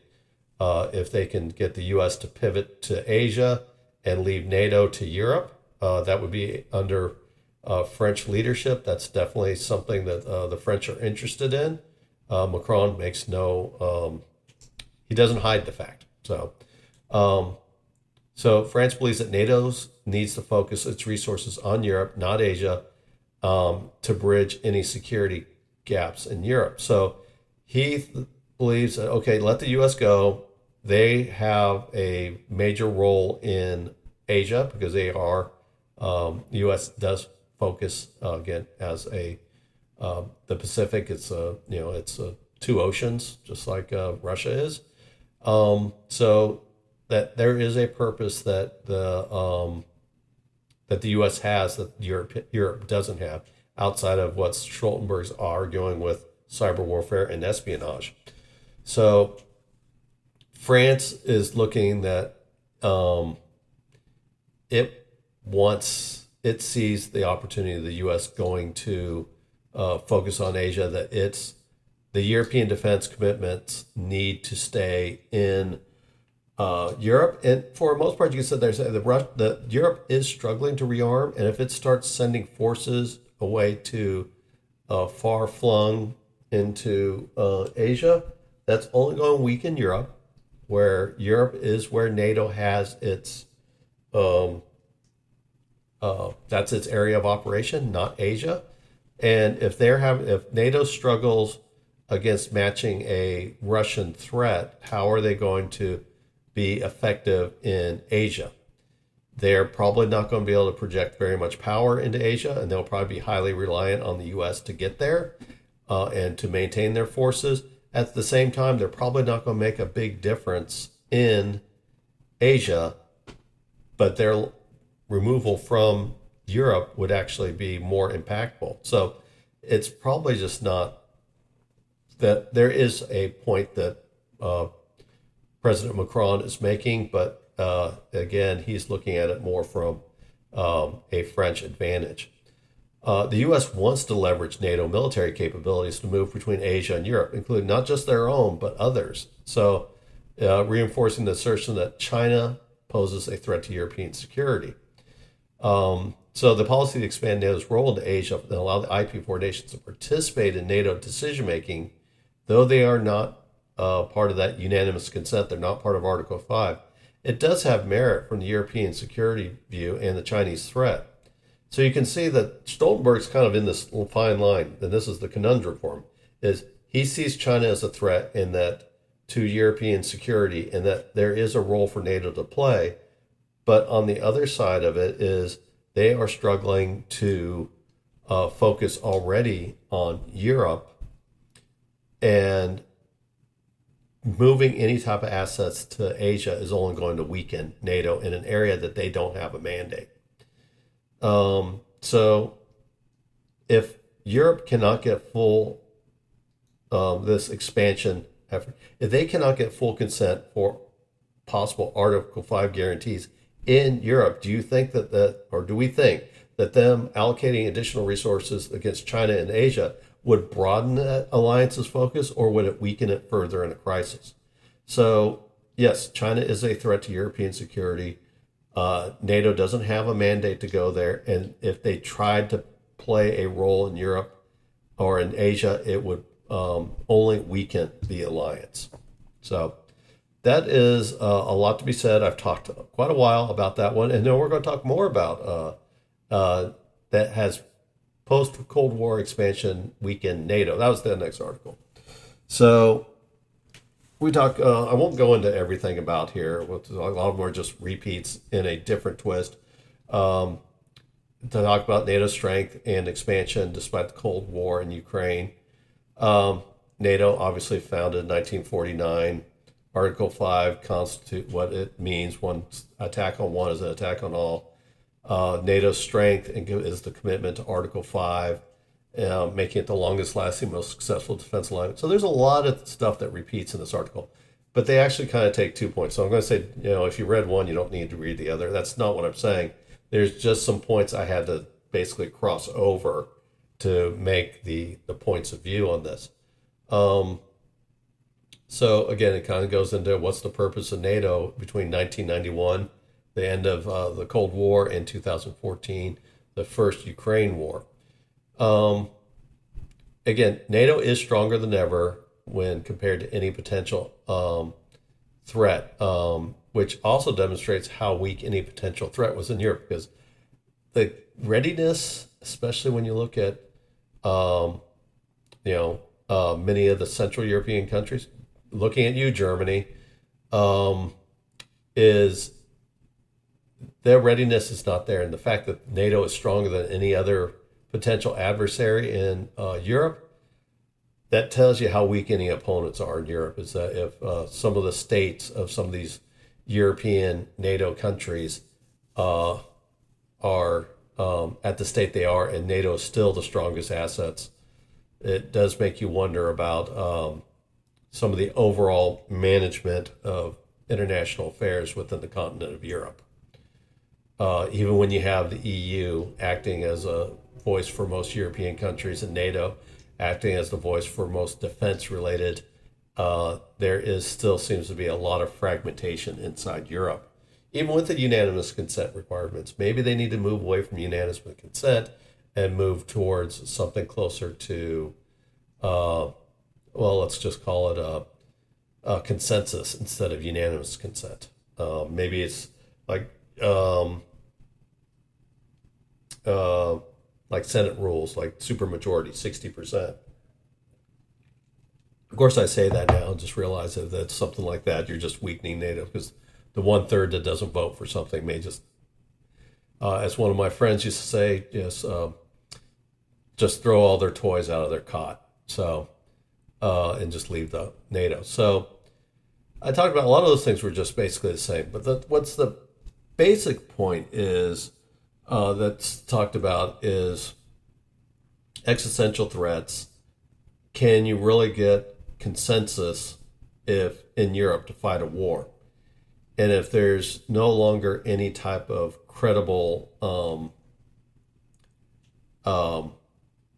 If they can get the U.S. to pivot to Asia and leave NATO to Europe, that would be under French leadership. That's definitely something that the French are interested in. Macron makes he doesn't hide the fact. So France believes that NATO needs to focus its resources on Europe, not Asia, to bridge any security gaps in Europe. So he believes that, okay, let the U.S. go. They have a major role in Asia because they are, the U.S. does focus, again, as the Pacific, it's two oceans, just like Russia is. So that there is a purpose that the U.S. has that Europe doesn't have, outside of what Stoltenberg's arguing with cyber warfare and espionage. So France is looking that it sees the opportunity of the U.S. going to focus on Asia, that the European defense commitments need to stay in Europe. And for the most part, you can say that Europe is struggling to rearm, and if it starts sending forces away to far flung into Asia, that's only going to weaken Europe, where Europe is where NATO has its that's its area of operation, not Asia. And if NATO struggles against matching a Russian threat, how are they going to be effective in Asia? They're probably not going to be able to project very much power into Asia, and they'll probably be highly reliant on the U.S. to get there and to maintain their forces. At the same time, they're probably not going to make a big difference in Asia, but their removal from Europe would actually be more impactful. So it's probably just not that there is a point that President Macron is making, but again, he's looking at it more from a French advantage. The U.S. wants to leverage NATO military capabilities to move between Asia and Europe, including not just their own, but others. So reinforcing the assertion that China poses a threat to European security. So the policy to expand NATO's role into Asia and allow the IP4 nations to participate in NATO decision-making, though they are not part of that unanimous consent, they're not part of Article 5, it does have merit from the European security view and the Chinese threat. So you can see that Stoltenberg's kind of in this little fine line, and this is the conundrum for him, is he sees China as a threat in that to European security, and that there is a role for NATO to play. But on the other side of it is they are struggling to focus already on Europe, and moving any type of assets to Asia is only going to weaken NATO in an area that they don't have a mandate. So if Europe cannot get full, this expansion effort, if they cannot get full consent for possible Article 5 guarantees in Europe, do you think or do we think that them allocating additional resources against China and Asia would broaden that alliance's focus, or would it weaken it further in a crisis? So yes, China is a threat to European security. NATO doesn't have a mandate to go there, and if they tried to play a role in Europe or in Asia, it would only weaken the alliance. So that is a lot to be said. I've talked quite a while about that one, and then we're going to talk more about that has post-Cold War expansion weaken NATO. That was the next article. So we talk. I won't go into everything about here. A lot of them are just repeats in a different twist. To talk about NATO's strength and expansion despite the Cold War in Ukraine. NATO, obviously founded in 1949. Article 5 constitutes what it means. One attack on one is an attack on all. NATO's strength is the commitment to Article 5 making it the longest lasting, most successful defense alignment. So there's a lot of stuff that repeats in this article, but they actually kind of take 2 points. So I'm going to say, if you read one, you don't need to read the other. That's not what I'm saying. There's just some points I had to basically cross over to make the points of view on this. So again, it kind of goes into what's the purpose of NATO between 1991, the end of the Cold War, and 2014, the first Ukraine war. Again, NATO is stronger than ever when compared to any potential threat, which also demonstrates how weak any potential threat was in Europe, because the readiness, especially when you look at many of the Central European countries, looking at you, Germany, is their readiness is not there. And the fact that NATO is stronger than any other potential adversary in Europe, that tells you how weak any opponents are in Europe. Is that if some of the states of some of these European NATO countries are at the state they are, and NATO is still the strongest assets, it does make you wonder about some of the overall management of international affairs within the continent of Europe. Even when you have the EU acting as a voice for most European countries and NATO acting as the voice for most defense-related, there is still seems to be a lot of fragmentation inside Europe. Even with the unanimous consent requirements, maybe they need to move away from unanimous consent and move towards something closer to, let's just call it a consensus instead of unanimous consent. Maybe it's like Senate rules, like supermajority, 60%. Of course, I say that now and just realize that that's something like that. You're just weakening NATO, because the 1/3 that doesn't vote for something may just, as one of my friends used to say, just throw all their toys out of their cot. So, and just leave the NATO. So I talked about a lot of those things were just basically the same. But what's the basic point is that's talked about is existential threats. Can you really get consensus if in Europe to fight a war? And if there's no longer any type of credible,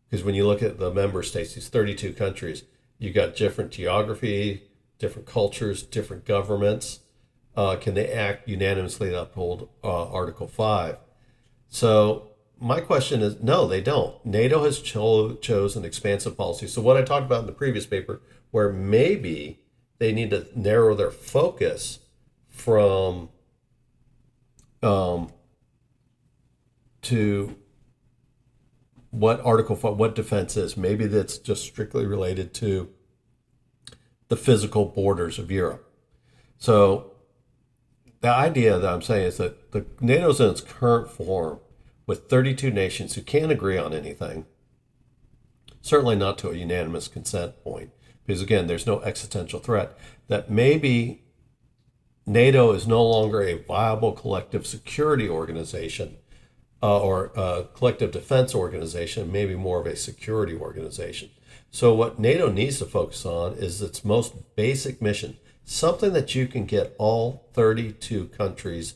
because when you look at the member states, these 32 countries, you got different geography, different cultures, different governments. Can they act unanimously to uphold Article 5? So my question is, no, they don't. NATO has chose an expansive policy. So what I talked about in the previous paper, where maybe they need to narrow their focus from to what Article 5, what defense is. Maybe that's just strictly related to the physical borders of Europe. So the idea that I'm saying is that the NATO's in its current form with 32 nations who can't agree on anything, certainly not to a unanimous consent point, because again, there's no existential threat, that maybe NATO is no longer a viable collective security organization or a collective defense organization, maybe more of a security organization. So what NATO needs to focus on is its most basic mission, something that you can get all 32 countries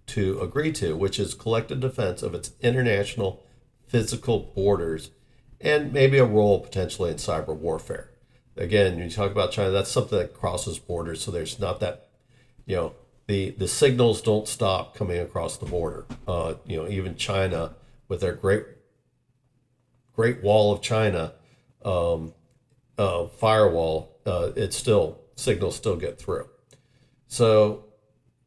to agree to, which is collective defense of its international physical borders, and maybe a role potentially in cyber warfare. Again, when you talk about China, that's something that crosses borders, so there's not that, the signals don't stop coming across the border. Even China with their great wall of China firewall, signals still get through. So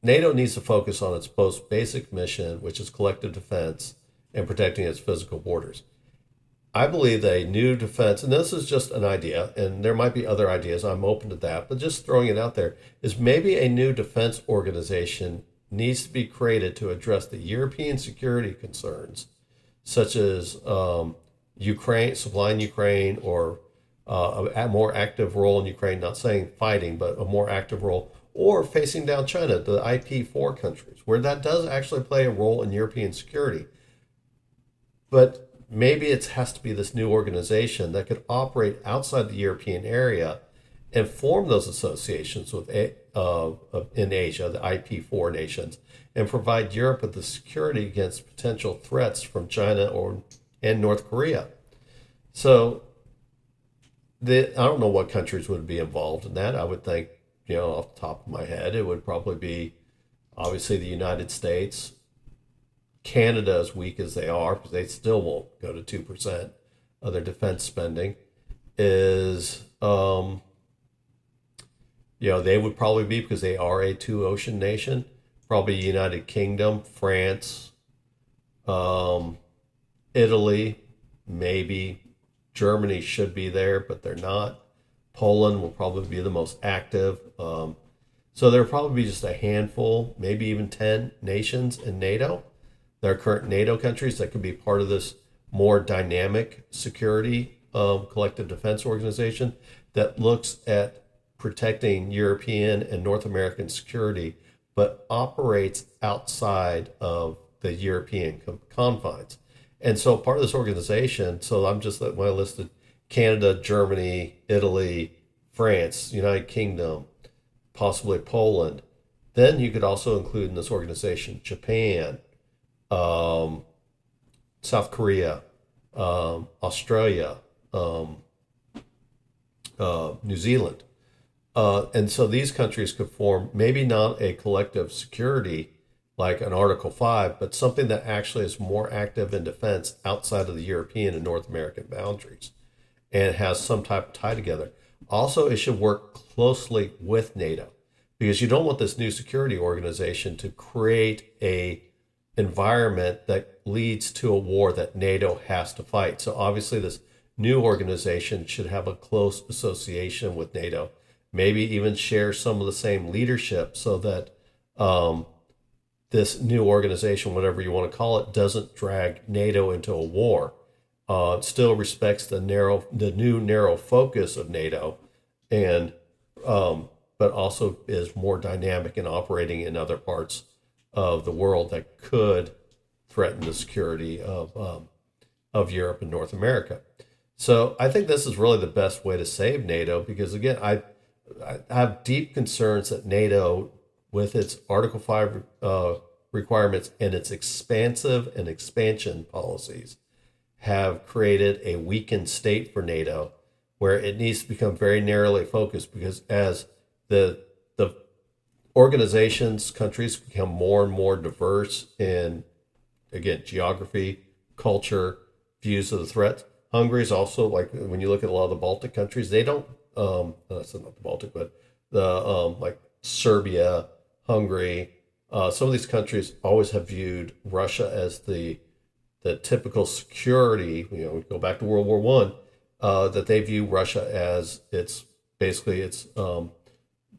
NATO needs to focus on its most basic mission, which is collective defense and protecting its physical borders. I believe that a new defense, and this is just an idea, and there might be other ideas, I'm open to that, but just throwing it out there, is maybe a new defense organization needs to be created to address the European security concerns, such as Ukraine, supplying Ukraine, or a more active role in Ukraine, not saying fighting, but a more active role, or facing down China, the IP4 countries, where that does actually play a role in European security. But maybe it has to be this new organization that could operate outside the European area and form those associations with in Asia, the IP4 nations, and provide Europe with the security against potential threats from China and North Korea. So I don't know what countries would be involved in that. I would think, off the top of my head, it would probably be obviously the United States. Canada, as weak as they are, because they still won't go to 2% of their defense spending, is, they would probably be, because they are a two-ocean nation, probably United Kingdom, France, Italy, maybe. Germany should be there, but they're not. Poland will probably be the most active. So there'll probably be just a handful, maybe even 10 nations in NATO. There are current NATO countries that could be part of this more dynamic security collective defense organization that looks at protecting European and North American security, but operates outside of the European confines. And so part of this organization, so I'm just, when I listed Canada, Germany, Italy, France, United Kingdom, possibly Poland, then you could also include in this organization Japan, South Korea, Australia, New Zealand. And so these countries could form maybe not a collective security like an Article 5, but something that actually is more active in defense outside of the European and North American boundaries and has some type of tie together. Also, it should work closely with NATO, because you don't want this new security organization to create a environment that leads to a war that NATO has to fight. So obviously this new organization should have a close association with NATO, maybe even share some of the same leadership, so that this new organization, whatever you want to call it, doesn't drag NATO into a war. It still respects the new narrow focus of NATO, and but also is more dynamic and operating in other parts of the world that could threaten the security of Europe and North America. So I think this is really the best way to save NATO, because again, I have deep concerns that NATO, with its Article 5 requirements and its expansive and expansion policies, have created a weakened state for NATO, where it needs to become very narrowly focused, because as the organizations, countries become more and more diverse in, again, geography, culture, views of the threat. Hungary is also, like, when you look at a lot of the Baltic countries, they don't, that's not the Baltic, but the, like Serbia, Hungary, some of these countries always have viewed Russia as the typical security, we go back to World War I, that they view Russia as its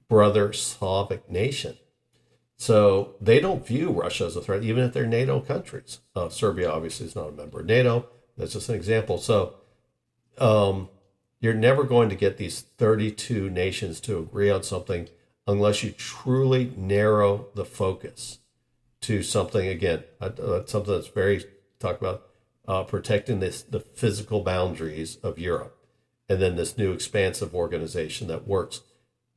brother Slavic nation. So they don't view Russia as a threat, even if they're NATO countries. Serbia obviously is not a member of NATO. That's just an example. So you're never going to get these 32 nations to agree on something unless you truly narrow the focus to something, again, something that's very, talk about protecting the physical boundaries of Europe, and then this new expansive organization that works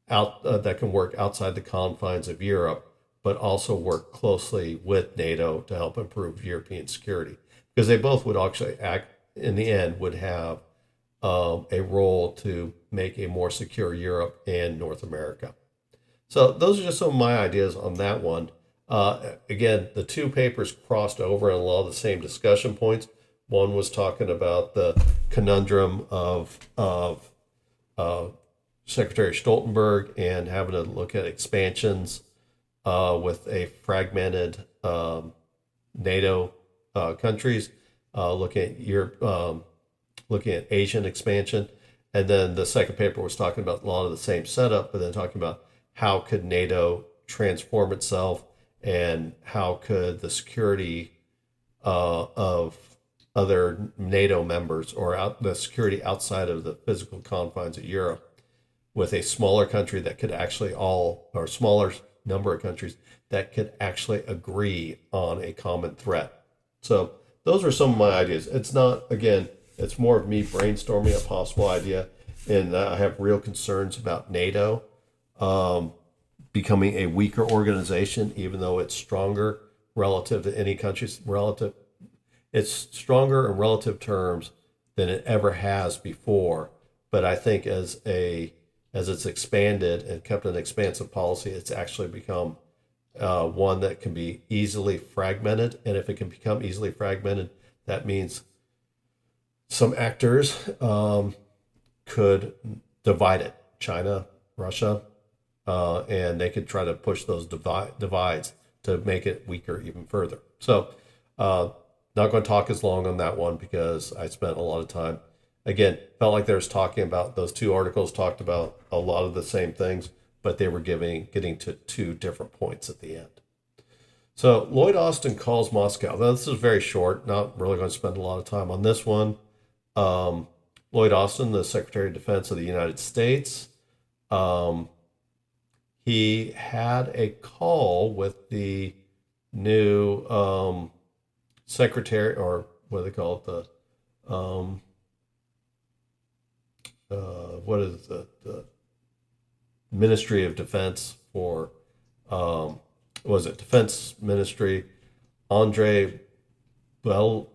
that can work outside the confines of Europe, but also work closely with NATO to help improve European security, because they both would actually act, in the end, would have a role to make a more secure Europe and North America. So those are just some of my ideas on that one. Again, the two papers crossed over on a lot of the same discussion points. One was talking about the conundrum of Secretary Stoltenberg and having to look at expansions with a fragmented NATO countries, looking at Europe, looking at Asian expansion. And then the second paper was talking about a lot of the same setup, but then talking about how could NATO transform itself, and how could the security of other NATO members, or the security outside of the physical confines of Europe, with a smaller country that could actually or smaller number of countries that could actually agree on a common threat. So those are some of my ideas. It's not, again, it's more of me brainstorming a possible idea. And I have real concerns about NATO becoming a weaker organization, even though it's stronger relative to any country's relative. It's stronger in relative terms than it ever has before. But I think as it's expanded and kept an expansive policy, it's actually become one that can be easily fragmented. And if it can become easily fragmented, that means some actors could divide it. China, Russia, and they could try to push those divides to make it weaker even further. So not going to talk as long on that one because I spent a lot of time. Again, felt like they was talking about, those two articles talked about a lot of the same things, but they were getting to two different points at the end. So Lloyd Austin calls Moscow. Now, this is very short, not really going to spend a lot of time on this one. Lloyd Austin, the Secretary of Defense of the United States, he had a call with the new secretary, or what do they call it, what is the Ministry of Defense for, Defense Ministry, Andrei Belousov.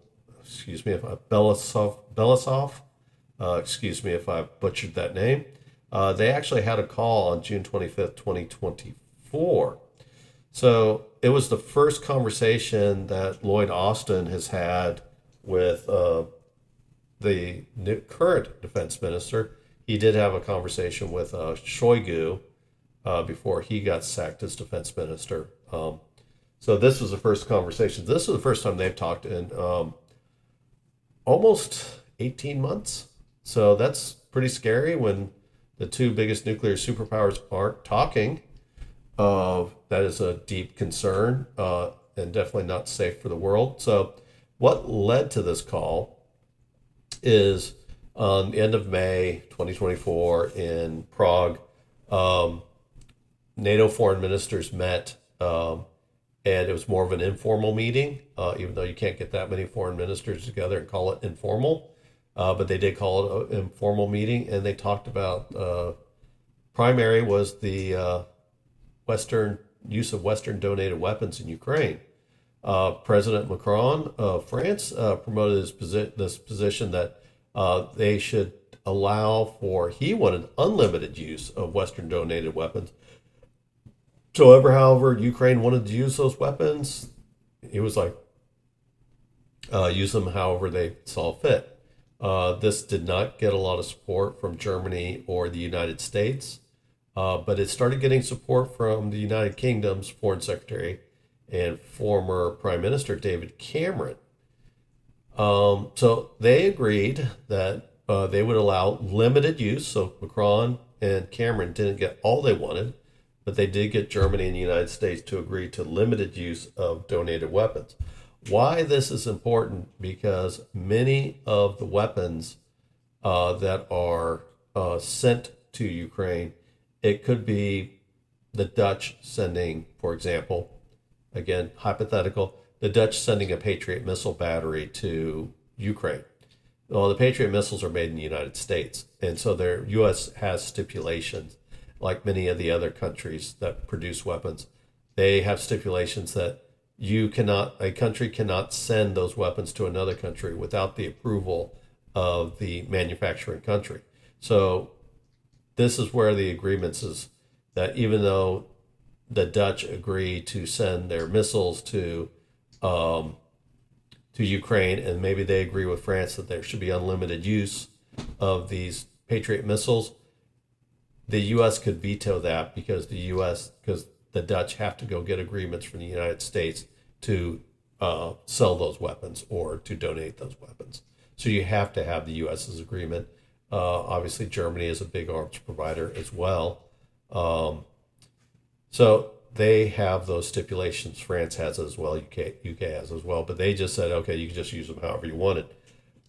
Excuse me if I butchered that name. They actually had a call on June 25th, 2024. So it was the first conversation that Lloyd Austin has had with the current defense minister. He did have a conversation with Shoigu before he got sacked as defense minister. So this was the first conversation. This is the first time they've talked in almost 18 months. So that's pretty scary when the two biggest nuclear superpowers aren't talking. That is a deep concern and definitely not safe for the world. So what led to this call is on the end of May 2024 in Prague, NATO foreign ministers met, and it was more of an informal meeting, even though you can't get that many foreign ministers together and call it informal. But they did call it an informal meeting, and they talked about primary was the Western use of Western donated weapons in Ukraine. President Macron of France promoted this position that they should allow for, he wanted unlimited use of Western donated weapons. However, Ukraine wanted to use those weapons, he was like, use them however they saw fit. This did not get a lot of support from Germany or the United States, but it started getting support from the United Kingdom's Foreign Secretary and former Prime Minister David Cameron. So they agreed that they would allow limited use. So Macron and Cameron didn't get all they wanted, but they did get Germany and the United States to agree to limited use of donated weapons. Why this is important? Because many of the weapons that are sent to Ukraine, it could be the Dutch sending, for example, again, hypothetical, the Dutch sending a Patriot missile battery to Ukraine. Well, the Patriot missiles are made in the United States, and so their U.S. has stipulations, like many of the other countries that produce weapons. They have stipulations that a country cannot send those weapons to another country without the approval of the manufacturing country. So this is where the agreements is that even though the Dutch agree to send their missiles to Ukraine, and maybe they agree with France that there should be unlimited use of these Patriot missiles, the U.S. could veto that because the Dutch have to go get agreements from the United States to sell those weapons or to donate those weapons. So you have to have the U.S.'s agreement. Obviously, Germany is a big arms provider as well. So they have those stipulations. France has as well. UK has as well. But they just said, okay, you can just use them however you want it.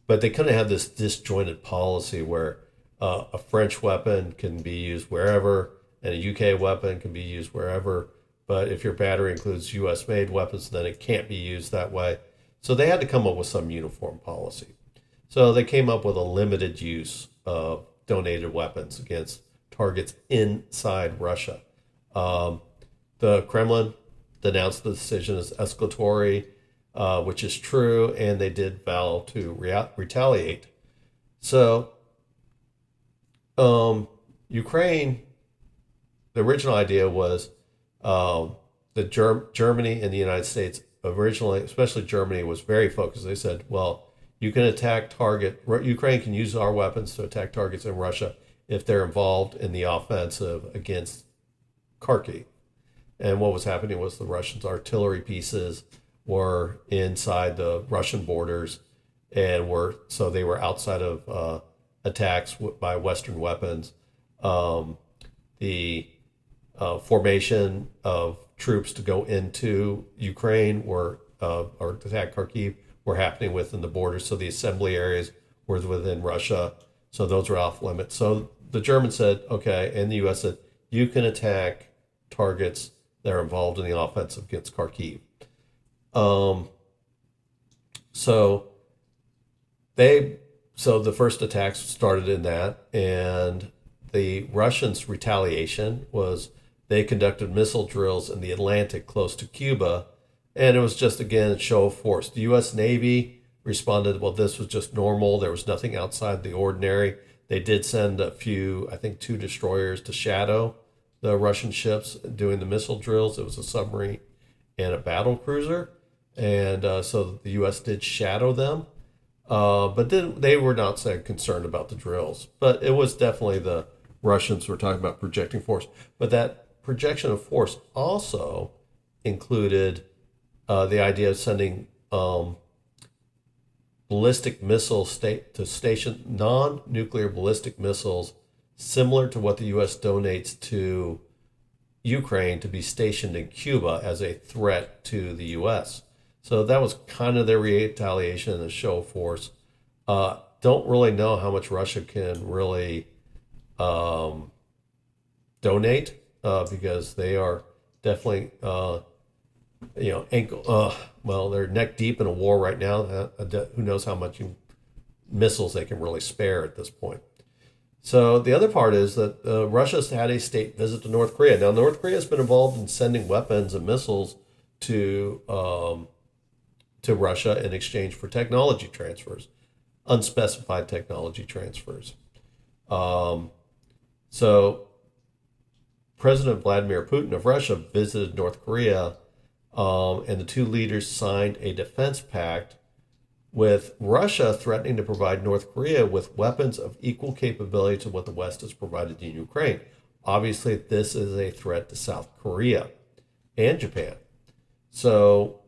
But they kind of have this disjointed policy where a French weapon can be used wherever and a UK weapon can be used wherever. But if your battery includes U.S.-made weapons, then it can't be used that way. So they had to come up with some uniform policy. So they came up with a limited use of donated weapons against targets inside Russia. Um, the Kremlin denounced the decision as escalatory, which is true, and they did vow to retaliate. So, Ukraine, the original idea was that Germany and the United States originally, especially Germany, was very focused. They said, well, you can Ukraine can use our weapons to attack targets in Russia if they're involved in the offensive against Kharkiv. And what was happening was the Russians' artillery pieces were inside the Russian borders and so they were outside of attacks by Western weapons. The formation of troops to go into Ukraine or attack Kharkiv were happening within the borders. So the assembly areas were within Russia. So those were off limits. So the Germans said, okay, and the U.S. said, you can attack targets that are involved in the offensive against Kharkiv. So the first attacks started in that, and the Russians' retaliation was they conducted missile drills in the Atlantic close to Cuba, and it was just, again, a show of force. The U.S. Navy responded, well, this was just normal. There was nothing outside the ordinary. They did send a few, I think 2 destroyers to shadow the Russian ships doing the missile drills. It was a submarine and a battle cruiser. And so the U.S. did shadow them. But then they were not so concerned about the drills. But it was definitely the Russians were talking about projecting force. But that projection of force also included the idea of sending ballistic missiles to station non-nuclear ballistic missiles similar to what the U.S. donates to Ukraine to be stationed in Cuba as a threat to the U.S. So that was kind of their retaliation and a show of force. Don't really know how much Russia can really donate because they are definitely, they're neck deep in a war right now. Who knows how much missiles they can really spare at this point. So the other part is that Russia's had a state visit to North Korea. Now, North Korea has been involved in sending weapons and missiles to Russia in exchange for technology transfers, unspecified technology transfers. So President Vladimir Putin of Russia visited North Korea, and the two leaders signed a defense pact with Russia threatening to provide North Korea with weapons of equal capability to what the West has provided in Ukraine. Obviously, this is a threat to South Korea and Japan. So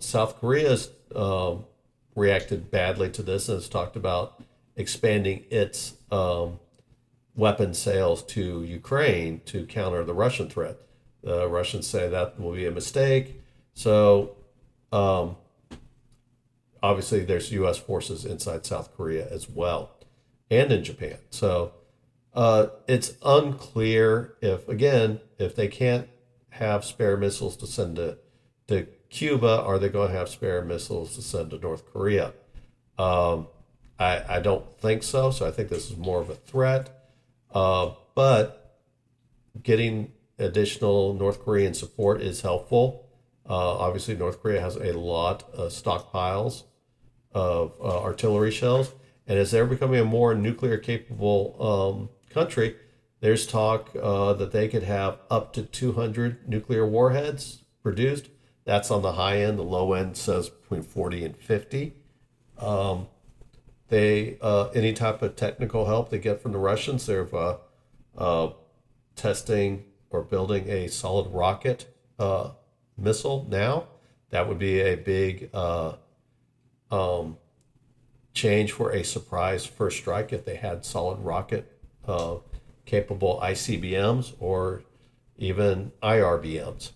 South Korea has reacted badly to this and has talked about expanding its weapon sales to Ukraine to counter the Russian threat. The Russians say that will be a mistake. So obviously there's U.S. forces inside South Korea as well and in Japan. So it's unclear if they can't have spare missiles to send to Cuba, are they going to have spare missiles to send to North Korea? I don't think so. So I think this is more of a threat. But getting additional North Korean support is helpful. Obviously, North Korea has a lot of stockpiles of artillery shells. And as they're becoming a more nuclear capable country, there's talk that they could have up to 200 nuclear warheads produced. That's on the high end. The low end says between 40 and 50. Any type of technical help they get from the Russians, they're testing or building a solid rocket missile now. That would be a big change for a surprise first strike if they had solid rocket capable ICBMs or even IRBMs,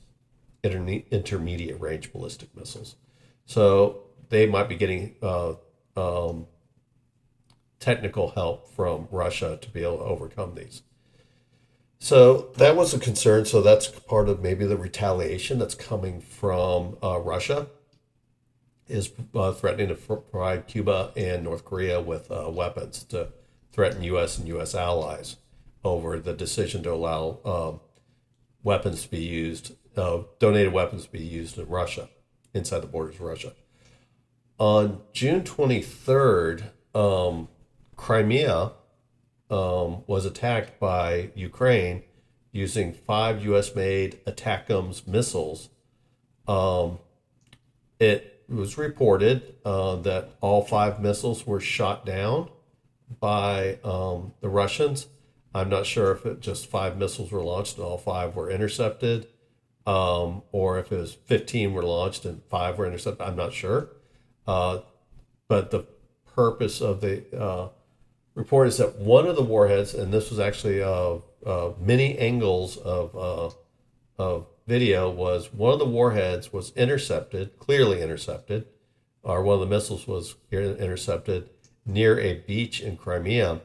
intermediate range ballistic missiles. So they might be getting technical help from Russia to be able to overcome these. So that was a concern. So that's part of maybe the retaliation that's coming from Russia. is threatening to provide Cuba and North Korea with weapons to threaten U.S. and U.S. allies over the decision to allow weapons to be used, donated weapons to be used in Russia, inside the borders of Russia. On June 23rd, Crimea was attacked by Ukraine using 5 U.S.-made ATACMS missiles. It was reported that all 5 missiles were shot down by the Russians. I'm not sure if it just 5 missiles were launched and all 5 were intercepted, or if it was 15 were launched and 5 were intercepted. I'm not sure. But the purpose of the report is that one of the warheads, and this was actually many angles of video, was one of the warheads was intercepted, clearly intercepted, or one of the missiles was intercepted near a beach in Crimea,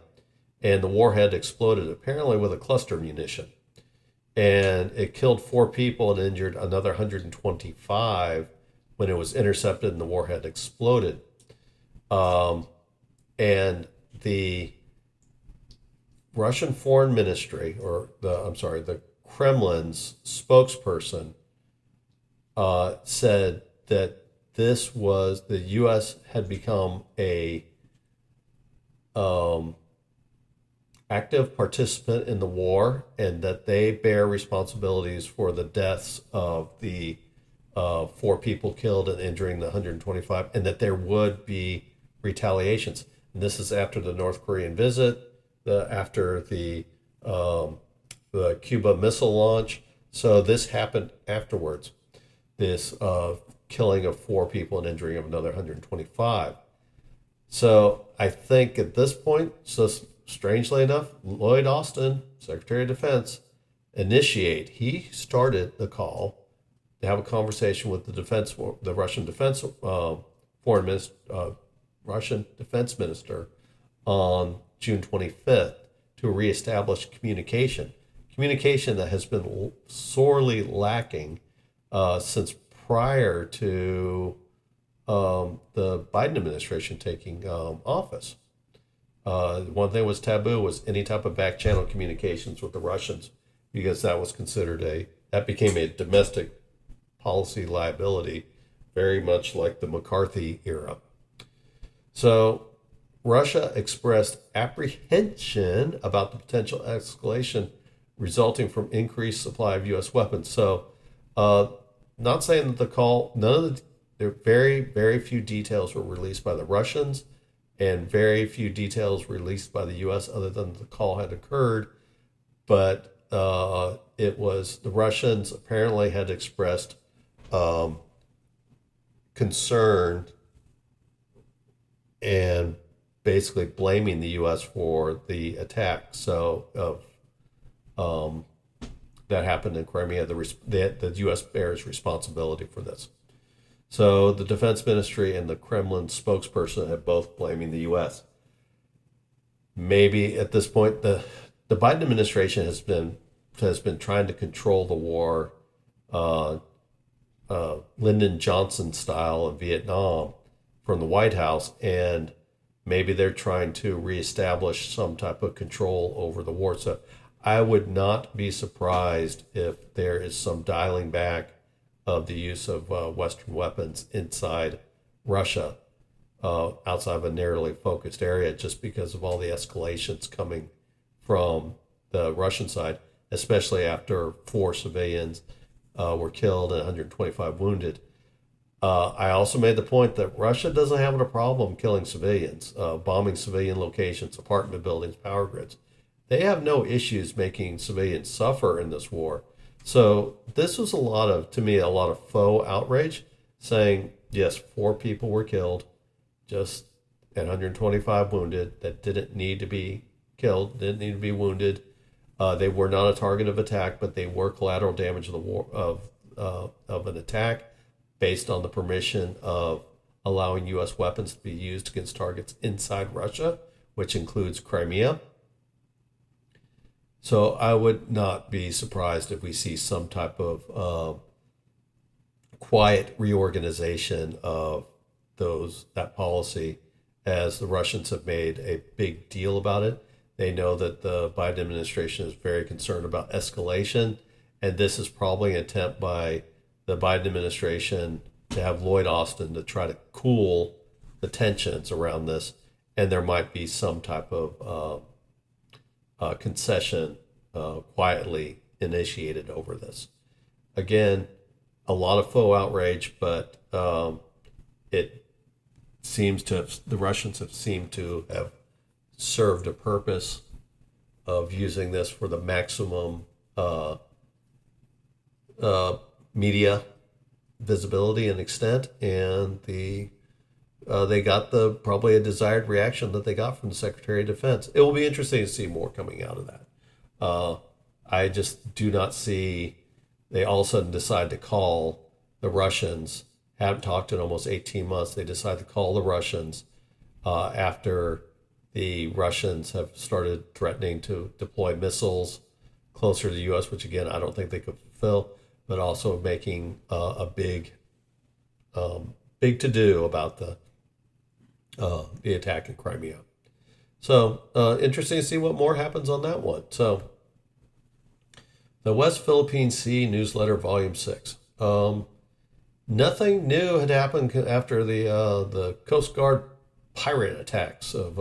and the warhead exploded, apparently with a cluster munition. And it killed 4 people and injured another 125 when it was intercepted and the warhead exploded. And the Russian Foreign Ministry, the Kremlin's spokesperson said that this was, the U.S. had become a active participant in the war, and that they bear responsibilities for the deaths of the 4 people killed and injuring the 125, and that there would be retaliations. And this is after the North Korean visit, after the Cuba missile launch. So this happened afterwards, this killing of 4 people and injuring of another 125. So I think at this point, so strangely enough, Lloyd Austin, Secretary of Defense, he started the call to have a conversation with the Russian defense Russian defense minister on June 25th to reestablish communication that has been sorely lacking since prior to the Biden administration taking office. One thing was taboo was any type of back channel communications with the Russians, because that was considered that became a domestic policy liability, very much like the McCarthy era. So Russia expressed apprehension about the potential escalation resulting from increased supply of U.S. weapons. So not saying that the call, there very, very few details were released by the Russians and very few details released by the U.S. other than the call had occurred. But it was, the Russians apparently had expressed concern and basically blaming the U.S. for the attack. So that happened in Crimea. The U.S. bears responsibility for this. So the Defense Ministry and the Kremlin spokesperson have both blaming the U.S. Maybe at this point, the Biden administration has been trying to control the war, Lyndon Johnson style in Vietnam from the White House, and maybe they're trying to reestablish some type of control over the war. So I would not be surprised if there is some dialing back of the use of Western weapons inside Russia, outside of a narrowly focused area, just because of all the escalations coming from the Russian side, especially after 4 civilians were killed and 125 wounded. I also made the point that Russia doesn't have a problem killing civilians, bombing civilian locations, apartment buildings, power grids. They have no issues making civilians suffer in this war. So this was a lot of faux outrage, saying, yes, 4 people were killed, just and 125 wounded that didn't need to be killed, didn't need to be wounded. They were not a target of attack, but they were collateral damage of the war of an attack based on the permission of allowing U.S. weapons to be used against targets inside Russia, which includes Crimea. So I would not be surprised if we see some type of quiet reorganization of that policy, as the Russians have made a big deal about it. They know that the Biden administration is very concerned about escalation, and this is probably an attempt by the Biden administration to have Lloyd Austin to try to cool the tensions around this, and there might be some type of concession quietly initiated over this. Again, a lot of faux outrage, but it seems to have, the Russians have seemed to have served a purpose of using this for the maximum media visibility and extent, and they got probably a desired reaction that they got from the Secretary of Defense. It will be interesting to see more coming out of that. I just do not see they all of a sudden decide to call the Russians. Haven't talked in almost 18 months. They decide to call the Russians after the Russians have started threatening to deploy missiles closer to the U.S., which again I don't think they could fulfill, but also making a big to-do about the attack in Crimea. So interesting to see what more happens on that one. So the West Philippine Sea Newsletter, Volume 6. Nothing new had happened after the Coast Guard pirate attacks of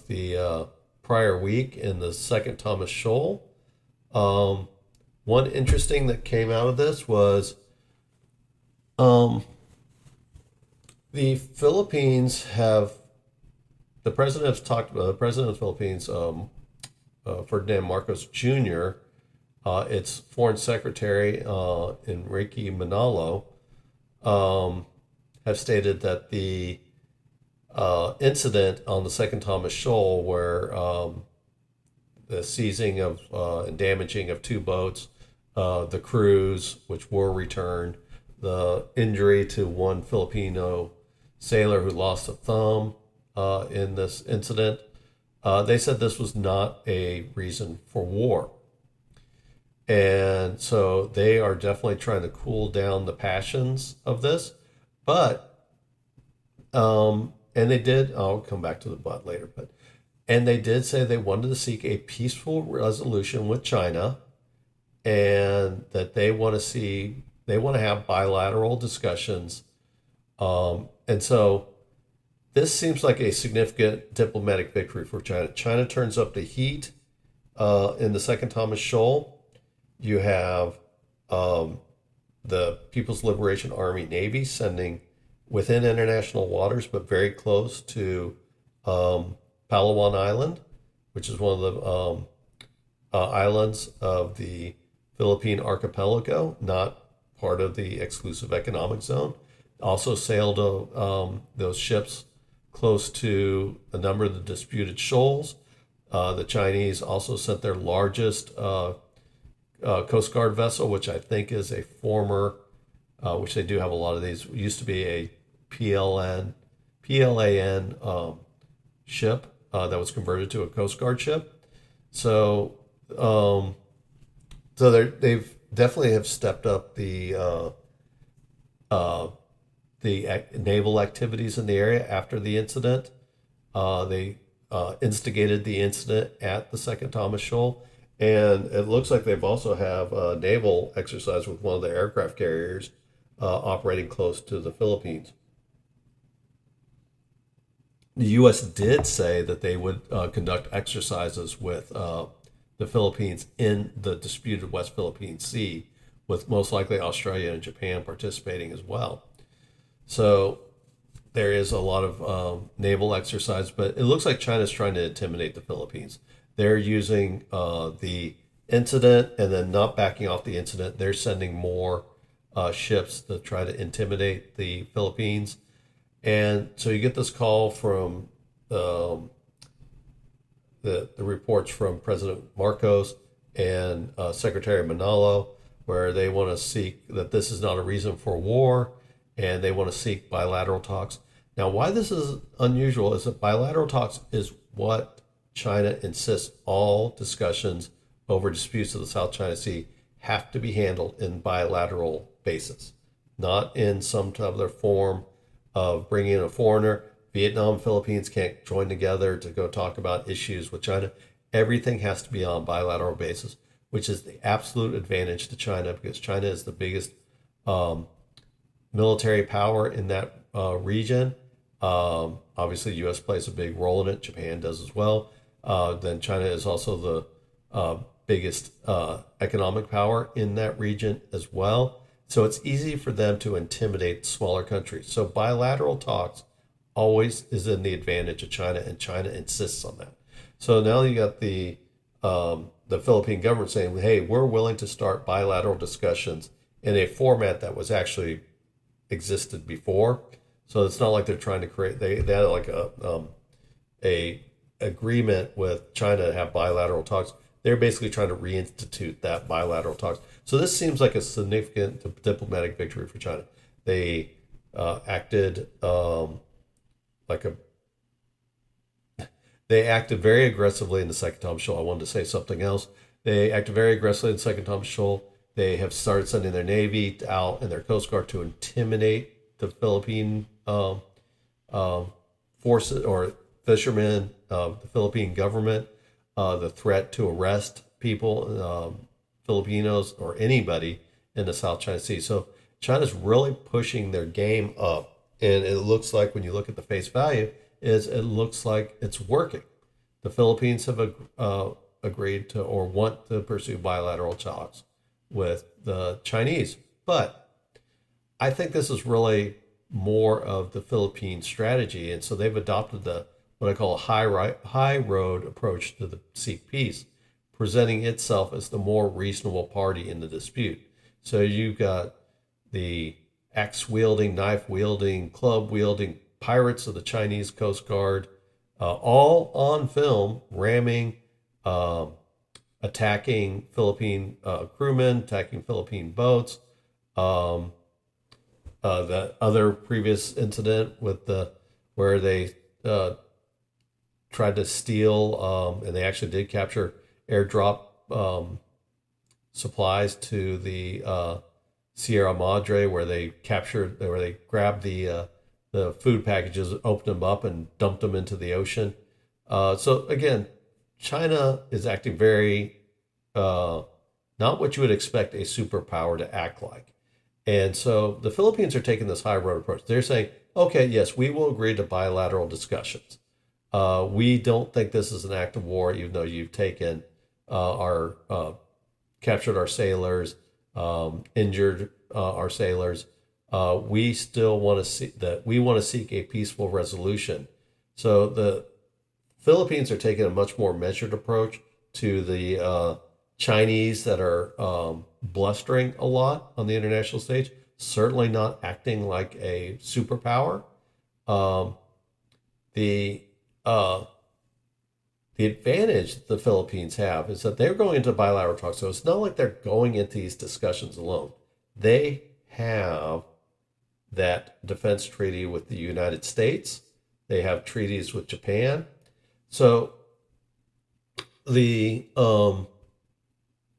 the prior week in the Second Thomas Shoal. One interesting that came out of this was the Philippines the president of the Philippines, Ferdinand Marcos Jr., its Foreign Secretary, Enrique Manalo, have stated that the incident on the Second Thomas Shoal, where the seizing of and damaging of two boats, the crews, which were returned, the injury to one Filipino sailor who lost a thumb in this incident, they said this was not a reason for war. And so they are definitely trying to cool down the passions of this. But, and they did, I'll come back to the but later, and they did say they wanted to seek a peaceful resolution with China, and that they want to have bilateral discussions. And so this seems like a significant diplomatic victory for China. China turns up the heat in the Second Thomas Shoal. You have the People's Liberation Army Navy sending within international waters, but very close to Palawan Island, which is one of the islands of the Philippine archipelago, not part of the exclusive economic zone. Also sailed those ships close to a number of the disputed shoals. The Chinese also sent their largest Coast Guard vessel, which I think is a former, which they do have a lot of these, used to be a PLAN ship that was converted to a Coast Guard ship. So, they've definitely have stepped up the naval activities in the area after the incident. They instigated the incident at the Second Thomas Shoal. And it looks like they've also have a naval exercise with one of the aircraft carriers operating close to the Philippines. The U.S. did say that they would conduct exercises with the Philippines in the disputed West Philippine Sea, with most likely Australia and Japan participating as well. So there is a lot of naval exercise, but it looks like China's trying to intimidate the Philippines. They're using the incident and then not backing off the incident. They're sending more ships to try to intimidate the Philippines. And so you get this call from the reports from President Marcos and Secretary Manalo, where they want to seek that this is not a reason for war, and they want to seek bilateral talks. Now, why this is unusual is that bilateral talks is what China insists all discussions over disputes of the South China Sea have to be handled in bilateral basis, not in some other form of bringing in a foreigner. Vietnam and Philippines can't join together to go talk about issues with China. Everything has to be on bilateral basis, which is the absolute advantage to China because China is the biggest military power in that region. Obviously, the U.S. plays a big role in it. Japan does as well. Then China is also the biggest economic power in that region as well. So it's easy for them to intimidate smaller countries. So bilateral talks always is in the advantage of China, and China insists on that. So now you got the Philippine government saying, "Hey, we're willing to start bilateral discussions in a format that was actually existed before." So it's not like they're trying to create. They had like a agreement with China to have bilateral talks. They're basically trying to reinstitute that bilateral talks. So this seems like a significant diplomatic victory for China. They acted they acted very aggressively in the Second Tom Shoal. I wanted to say something else. They acted very aggressively in the Second Tom Shoal. They have started sending their Navy out and their Coast Guard to intimidate the Philippine forces or fishermen, the Philippine government, the threat to arrest people, Filipinos or anybody in the South China Sea. So China's really pushing their game up. And it looks like when you look at the face value, it looks like it's working. The Philippines have agreed to or want to pursue bilateral talks with the Chinese. But I think this is really more of the Philippine strategy. And so they've adopted what I call a high road approach to the seek peace, presenting itself as the more reasonable party in the dispute. So you've got the axe-wielding, knife-wielding, club-wielding pirates of the Chinese Coast Guard, all on film, ramming, attacking Philippine crewmen, attacking Philippine boats. The other previous incident with where they tried to steal, and they actually did capture airdrop supplies to the Sierra Madre, where they grabbed the food packages, opened them up, and dumped them into the ocean. So again, China is acting very not what you would expect a superpower to act like. And so the Philippines are taking this high road approach. They're saying, okay, yes, we will agree to bilateral discussions. We don't think this is an act of war, even though you've taken captured our sailors, injured our sailors. We still want to see that. We want to seek a peaceful resolution. So the Philippines are taking a much more measured approach to the Chinese that are blustering a lot on the international stage. Certainly not acting like a superpower. The advantage the Philippines have is that they're going into bilateral talks. So it's not like they're going into these discussions alone. They have that defense treaty with the United States. They have treaties with Japan. So the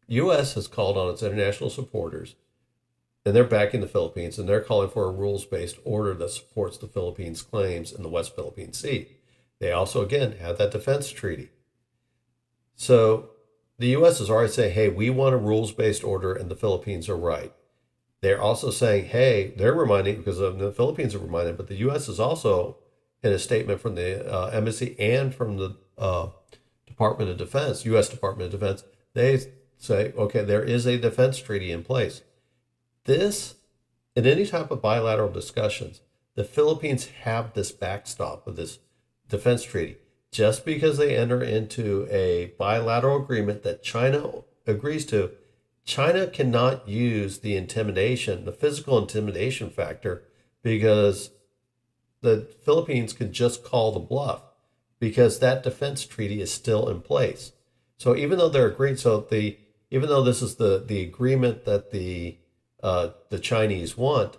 U.S. has called on its international supporters, and they're backing the Philippines, and they're calling for a rules-based order that supports the Philippines' claims in the West Philippine Sea. They also, again, have that defense treaty. So the U.S. is already saying, hey, we want a rules-based order, and the Philippines are right. They're also saying, hey, they're reminding, because the Philippines are reminded, but the U.S. is also, in a statement from the embassy and from the Department of Defense, U.S. Department of Defense, they say, okay, there is a defense treaty in place. This, in any type of bilateral discussions, the Philippines have this backstop of this defense treaty. Just because they enter into a bilateral agreement that China agrees to, China cannot use the intimidation, the physical intimidation factor, because the Philippines can just call the bluff because that defense treaty is still in place. So even though they're agreed, even though this is the agreement that the Chinese want,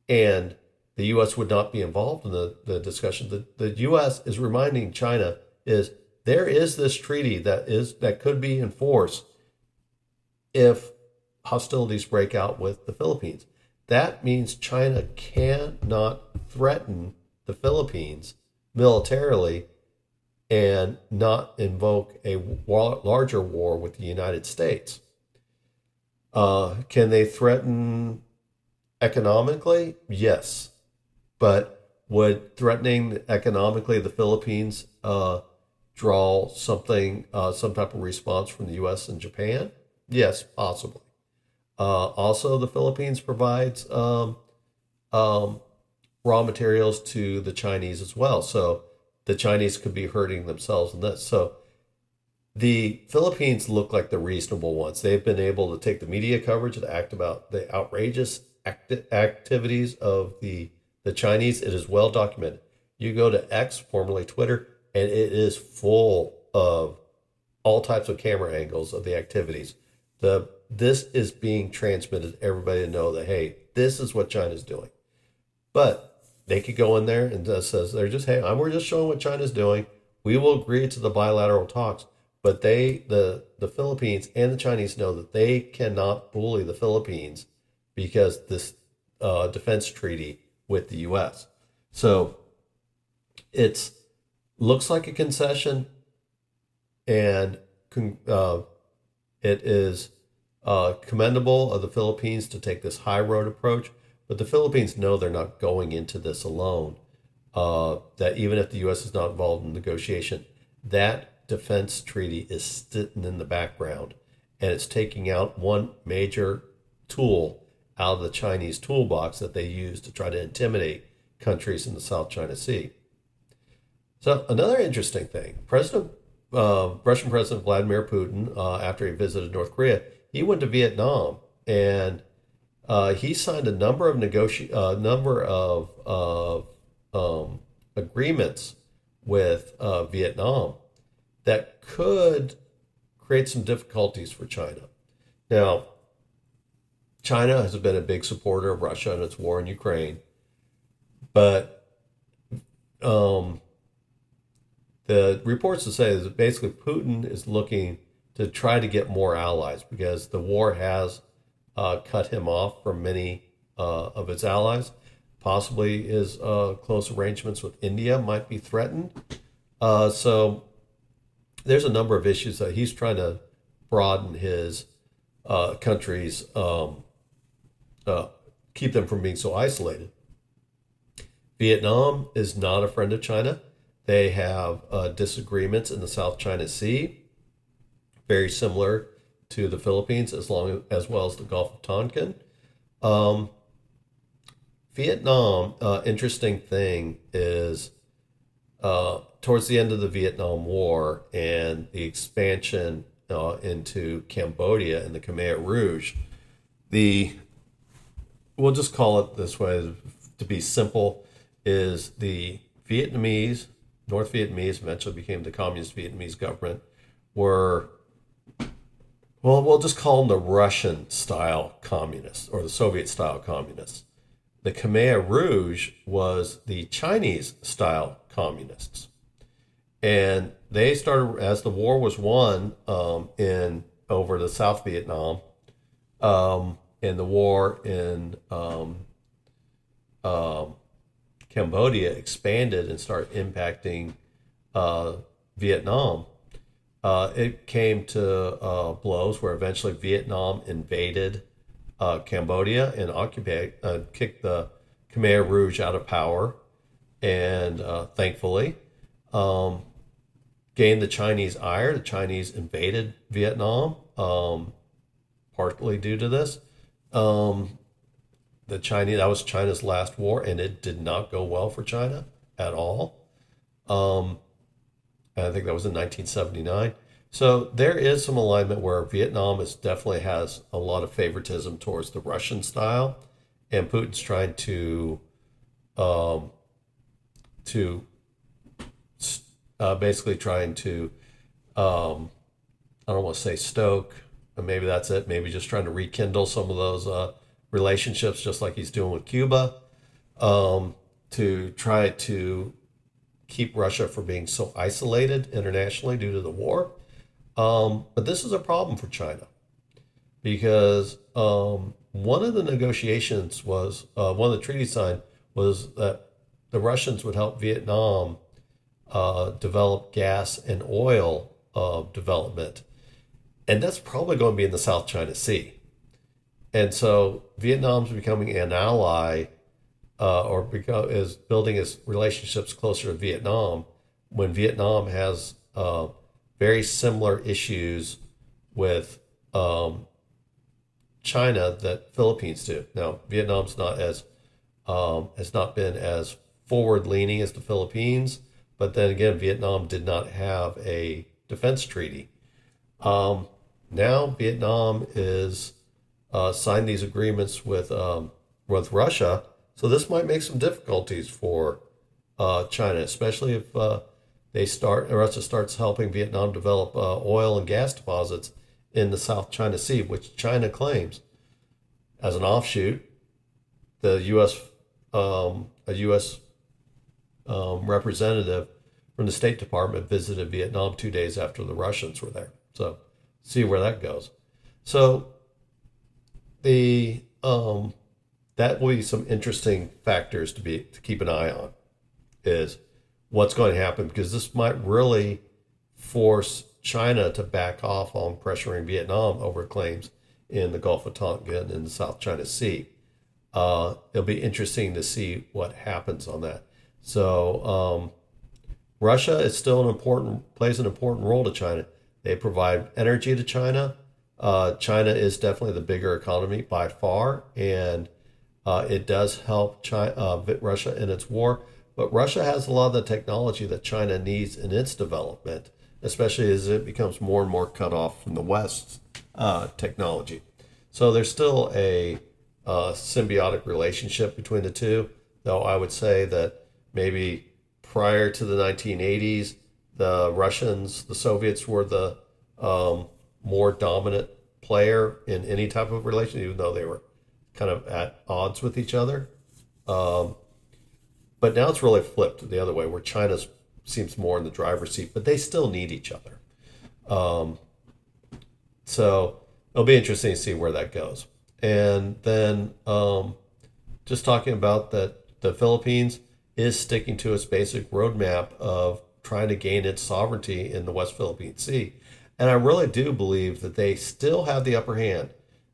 and the U.S. would not be involved in the discussion, the U.S. is reminding China there is this treaty that could be enforced if hostilities break out with the Philippines. that means China cannot threaten the Philippines militarily and not invoke a larger war with the United States. Can they threaten economically? Yes. But would threatening economically the Philippines draw some type of response from the U.S. and Japan? Yes, possibly. Also, the Philippines provides raw materials to the Chinese as well. So the Chinese could be hurting themselves in this. So the Philippines look like the reasonable ones. They've been able to take the media coverage and act about the outrageous activities of the Chinese. It is well documented. You go to X, formerly Twitter, and it is full of all types of camera angles of the activities. This is being transmitted to everybody to know that, hey, this is what China's doing. But they could go in there and says they're just, hey, we're just showing what China's doing. We will agree to the bilateral talks. But the Philippines and the Chinese know that they cannot bully the Philippines because this defense treaty with the U.S. So it's looks like a concession, and it is commendable of the Philippines to take this high road approach. But the Philippines know they're not going into this alone. That even if the U.S. is not involved in negotiation, that defense treaty is sitting in the background, and it's taking out one major tool out of the Chinese toolbox that they use to try to intimidate countries in the South China Sea. So another interesting thing, Russian President Vladimir Putin, after he visited North Korea, he went to Vietnam, and he signed a number of agreements with Vietnam that could create some difficulties for China. Now, China has been a big supporter of Russia in its war in Ukraine, but the reports say that basically Putin is looking to try to get more allies because the war has cut him off from many of its allies. Possibly his close arrangements with India might be threatened. So there's a number of issues that he's trying to broaden his countries, keep them from being so isolated. Vietnam is not a friend of China. They have disagreements in the South China Sea, very similar to the Philippines, as well as the Gulf of Tonkin. Vietnam, interesting thing is towards the end of the Vietnam War and the expansion into Cambodia and the Khmer Rouge, we'll just call it this way to be simple, is the Vietnamese, North Vietnamese, eventually became the Communist Vietnamese government, were, well, we'll just call them the Russian-style communists or the Soviet-style communists. The Khmer Rouge was the Chinese-style communists. And they started, as the war was won over the South Vietnam, and the war in Cambodia expanded and started impacting Vietnam. It came to blows where eventually Vietnam invaded Cambodia and kicked the Khmer Rouge out of power, and thankfully gained the Chinese ire. The Chinese invaded Vietnam, partly due to this. That was China's last war, and it did not go well for China at all. And I think that was in 1979. So there is some alignment where Vietnam definitely has a lot of favoritism towards the Russian style, and Putin's trying to basically trying to I don't want to say stoke, but maybe that's it. Maybe just trying to rekindle some of those relationships, just like he's doing with Cuba, to try to keep Russia from being so isolated internationally due to the war. But this is a problem for China. because one of the negotiations was one of the treaties signed was that the Russians would help Vietnam develop gas and oil development, and that's probably going to be in the South China Sea. And so Vietnam's becoming an ally, is building its relationships closer to Vietnam when Vietnam has very similar issues with China that Philippines do. Now, Vietnam's not as has not been as forward leaning as the Philippines, but then again, Vietnam did not have a defense treaty. Now Vietnam is signed these agreements with Russia, so this might make some difficulties for China, especially if Russia starts helping Vietnam develop oil and gas deposits in the South China Sea, which China claims. As an offshoot, the a U.S. Representative from the State Department visited Vietnam 2 days after the Russians were there. So, see where that goes. So, the that will be some interesting factors to keep an eye on. Is what's going to happen, because this might really force China to back off on pressuring Vietnam over claims in the Gulf of Tonkin and the South China Sea. It'll be interesting to see what happens on that. So Russia is still plays an important role to China. They provide energy to China. China is definitely the bigger economy by far, and it does help Russia in its war. But Russia has a lot of the technology that China needs in its development, especially as it becomes more and more cut off from the West's technology. So there's still a symbiotic relationship between the two, though I would say that maybe prior to the 1980s, the Soviets were the more dominant player in any type of relation, even though they were kind of at odds with each other. But now it's really flipped the other way, where China seems more in the driver's seat, but they still need each other. So it'll be interesting to see where that goes. And then just talking about that, the Philippines is sticking to its basic roadmap of trying to gain its sovereignty in the West Philippine Sea. And I really do believe that they still have the upper hand.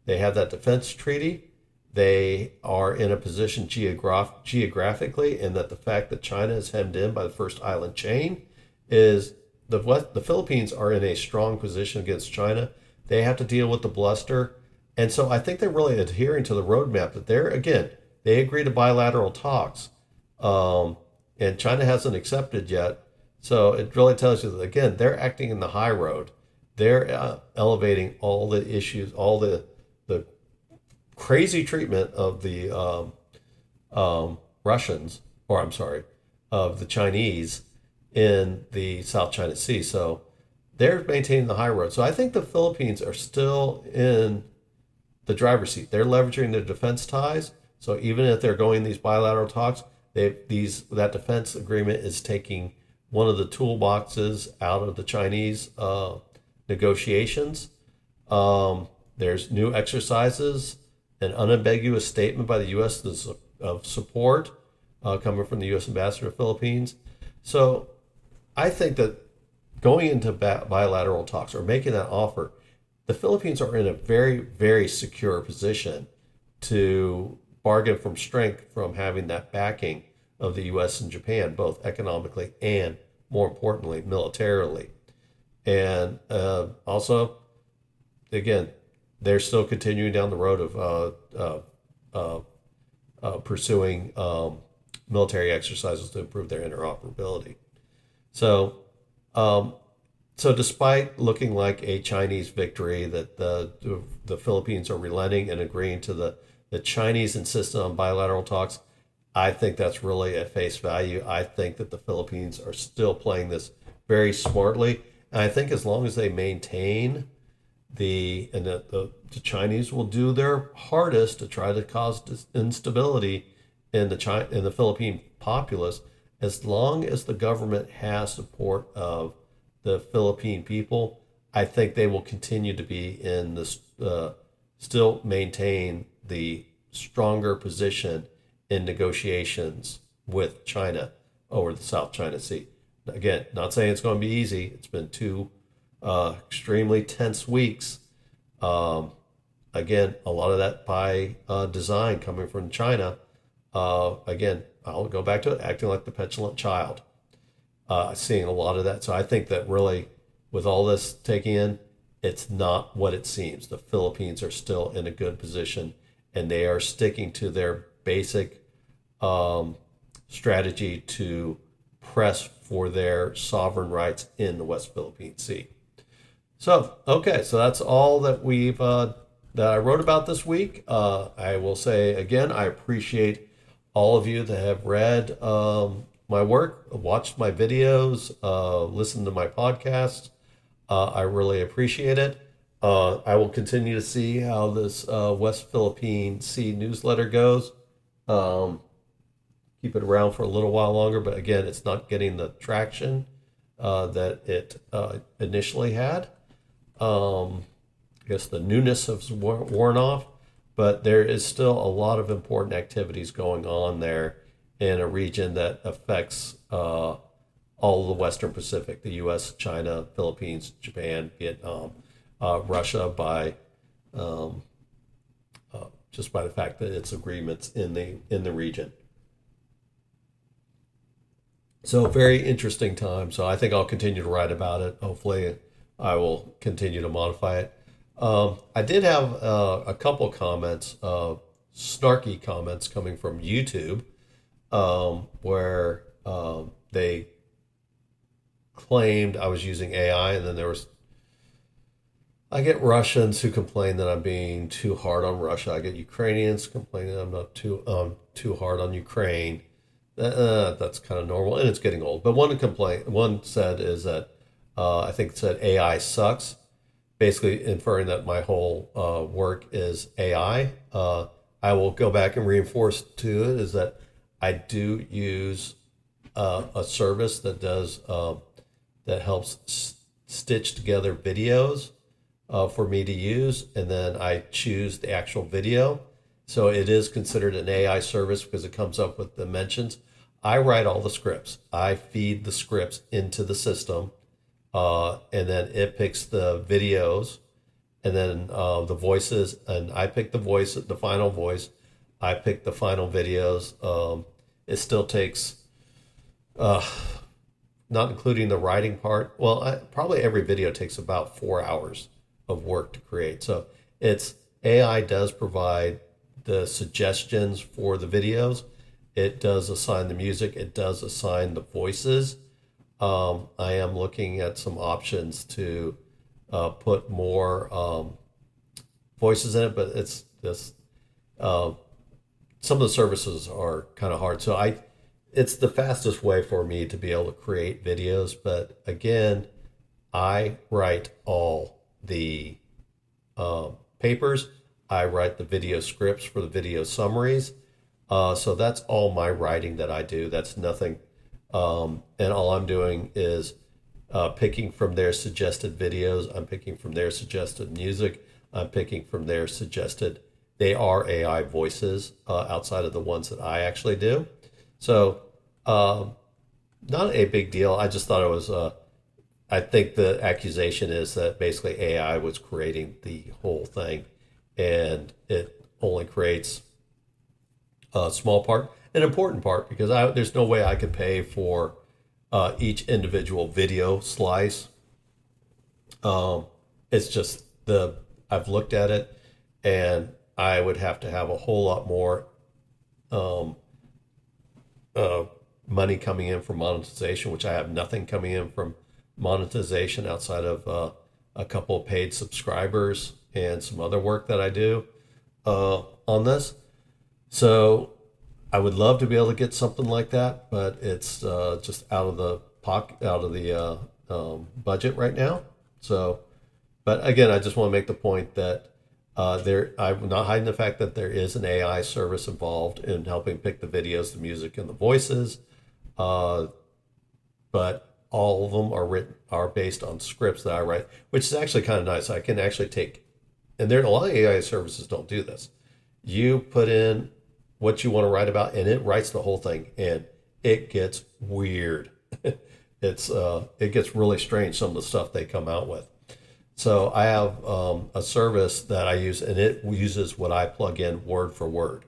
They have that defense treaty. They are in a position geographically, and that the fact that China is hemmed in by the first island chain is the Philippines are in a strong position against China. They have to deal with the bluster. And so I think they're really adhering to the roadmap that they agree to bilateral talks. And China hasn't accepted yet. So it really tells you that, again, they're acting in the high road. They're elevating all the issues, all the crazy treatment of the Russians, or I'm sorry, of the Chinese in the South China Sea. So they're maintaining the high road. So I think the Philippines are still in the driver's seat. They're leveraging their defense ties. So even if they're going these bilateral talks, that defense agreement is taking one of the toolboxes out of the Chinese negotiations. There's new exercises, an unambiguous statement by the U.S. of support coming from the U.S. ambassador to the Philippines. So I think that going into bilateral talks or making that offer, the Philippines are in a very, very secure position to bargain from strength from having that backing of the U.S. and Japan, both economically and, more importantly, militarily. And also, again, they're still continuing down the road of pursuing military exercises to improve their interoperability. So, despite looking like a Chinese victory, that the Philippines are relenting and agreeing to the Chinese insistence on bilateral talks, I think that's really at face value. I think that the Philippines are still playing this very smartly. And I think as long as they maintain the Chinese will do their hardest to try to cause instability in the Philippine populace, as long as the government has support of the Philippine people, I think they will continue to be in this still maintain the stronger position in negotiations with China over the South China Sea. Again, not saying it's going to be easy. It's been two extremely tense weeks. Again, a lot of that by design coming from China. Again, I'll go back to it, acting like the petulant child. Seeing a lot of that. So I think that really, with all this taking in, it's not what it seems. The Philippines are still in a good position, and they are sticking to their basic strategy to press for their sovereign rights in the West Philippine Sea. So, okay, so that's all that that I wrote about this week. I will say again, I appreciate all of you that have read my work, watched my videos, listened to my podcasts. I really appreciate it. I will continue to see how this West Philippine Sea newsletter goes. Keep it around for a little while longer, but again, it's not getting the traction that it initially had. I guess the newness has worn off, but there is still a lot of important activities going on there in a region that affects all of the Western Pacific, the U.S., China, Philippines, Japan, Vietnam, Russia, by just by the fact that it's agreements in the region. So very interesting time. So I think I'll continue to write about it. Hopefully I will continue to modify it. I did have a couple comments, snarky comments coming from YouTube, where they claimed I was using AI, and then I get Russians who complain that I'm being too hard on Russia. I get Ukrainians complaining that I'm not too hard on Ukraine. That's kind of normal, and it's getting old. But one said is that I think it said AI sucks, basically inferring that my whole work is AI. I will go back and reinforce to it is that I do use a service that does that helps stitch together videos for me to use, and then I choose the actual video. So it is considered an AI service because it comes up with dimensions. I write all the scripts. I feed the scripts into the system, and then it picks the videos, and then the voices, and I pick the voice, the final voice. I pick the final videos. It still takes, not including the writing part. Well, probably every video takes about 4 hours of work to create. So AI does provide the suggestions for the videos. It does assign the music. It does assign the voices. I am looking at some options to put more voices in it, but it's this. Some of the services are kind of hard. So it's the fastest way for me to be able to create videos. But again, I write all the papers. I write the video scripts for the video summaries. So that's all my writing that I do. That's nothing. And all I'm doing is picking from their suggested videos. I'm picking from their suggested music. I'm picking from their suggested. They are AI voices outside of the ones that I actually do. So not a big deal. I just thought it was, I think the accusation is that basically AI was creating the whole thing, and it only creates a small part, an important part, because there's no way I could pay for each individual video slice. It's just I've looked at it, and I would have to have a whole lot more money coming in from monetization, which I have nothing coming in from monetization outside of a couple of paid subscribers and some other work that I do on this. So I would love to be able to get something like that, but it's just out of the budget right now. So, but again, I just want to make the point that I'm not hiding the fact that there is an AI service involved in helping pick the videos, the music, and the voices. But all of them are based on scripts that I write, which is actually kind of nice. I can actually take and there a lot of AI services don't do this. You put in what you want to write about, and it writes the whole thing, and it gets weird. It gets really strange, some of the stuff they come out with. So I have a service that I use, and it uses what I plug in word for word.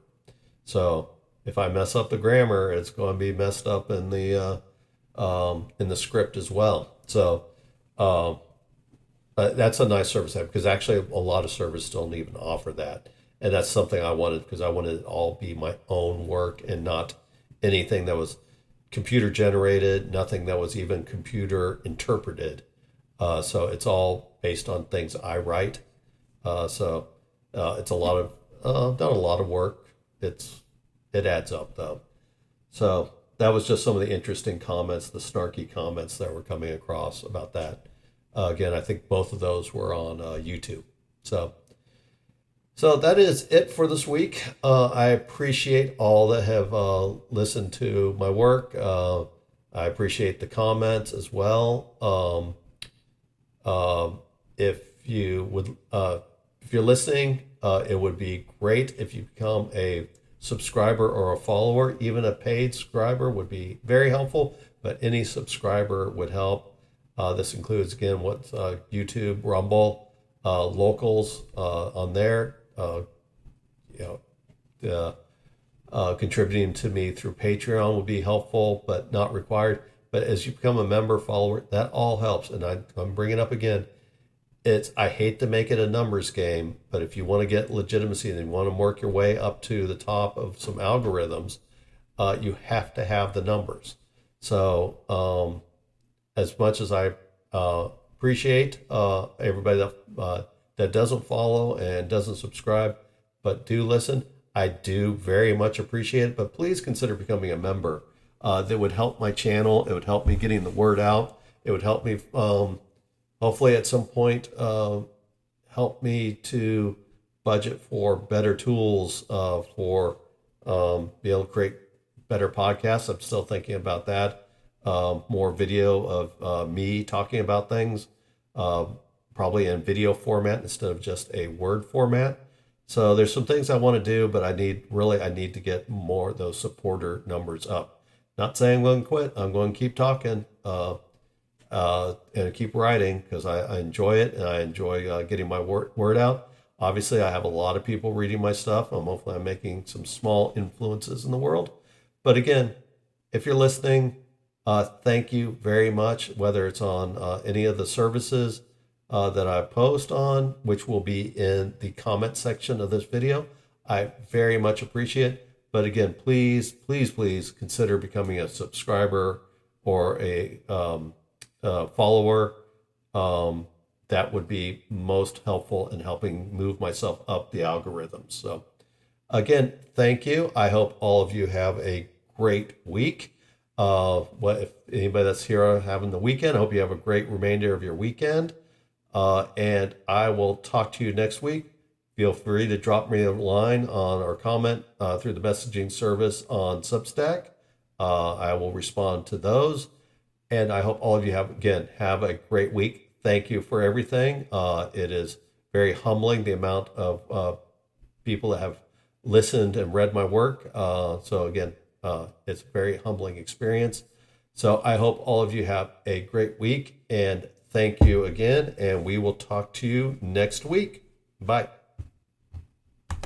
So if I mess up the grammar, it's going to be messed up in the script as well. So that's a nice service I have, because actually a lot of services don't even offer that. And that's something I wanted, because I wanted it all be my own work and not anything that was computer generated, nothing that was even computer interpreted. So it's all based on things I write. So it's a lot of not a lot of work. It adds up though. So that was just some of the interesting comments, the snarky comments that were coming across about that. Again, I think both of those were on YouTube. So that is it for this week. I appreciate all that have listened to my work. I appreciate the comments as well. If you're listening, it would be great if you become a subscriber or a follower. Even a paid subscriber would be very helpful, but any subscriber would help. This includes, again, what's YouTube, Rumble, locals on there. Contributing to me through Patreon would be helpful, but not required. But as you become a member, follower, that all helps. And I'm bringing it up again. I hate to make it a numbers game, but if you want to get legitimacy and you want to work your way up to the top of some algorithms, you have to have the numbers. So as much as I appreciate everybody that doesn't follow and doesn't subscribe, but do listen, I do very much appreciate it. But please consider becoming a member. That would help my channel. It would help me getting the word out. It would help me, hopefully at some point, help me to budget for better tools for be able to create better podcasts. I'm still thinking about that. More video of me talking about things, probably in video format instead of just a word format. So there's some things I want to do, but I need to get more of those supporter numbers up. Not saying I'm going to quit. I'm going to keep talking and keep writing, because I enjoy it, and I enjoy getting my word out. Obviously, I have a lot of people reading my stuff. Hopefully I'm making some small influences in the world. But again, if you're listening, thank you very much, whether it's on any of the services that I post on, which will be in the comment section of this video. I very much appreciate it. But again, please, please, please consider becoming a subscriber or a follower. That would be most helpful in helping move myself up the algorithms. So again, thank you. I hope all of you have a great week. If anybody that's here having the weekend, I hope you have a great remainder of your weekend. And I will talk to you next week. Feel free to drop me a line on or comment through the messaging service on Substack. I will respond to those. And I hope all of you have a great week. Thank you for everything. It is very humbling, the amount of people that have listened and read my work. So again, it's a very humbling experience. So I hope all of you have a great week, and thank you again. And we will talk to you next week. Bye.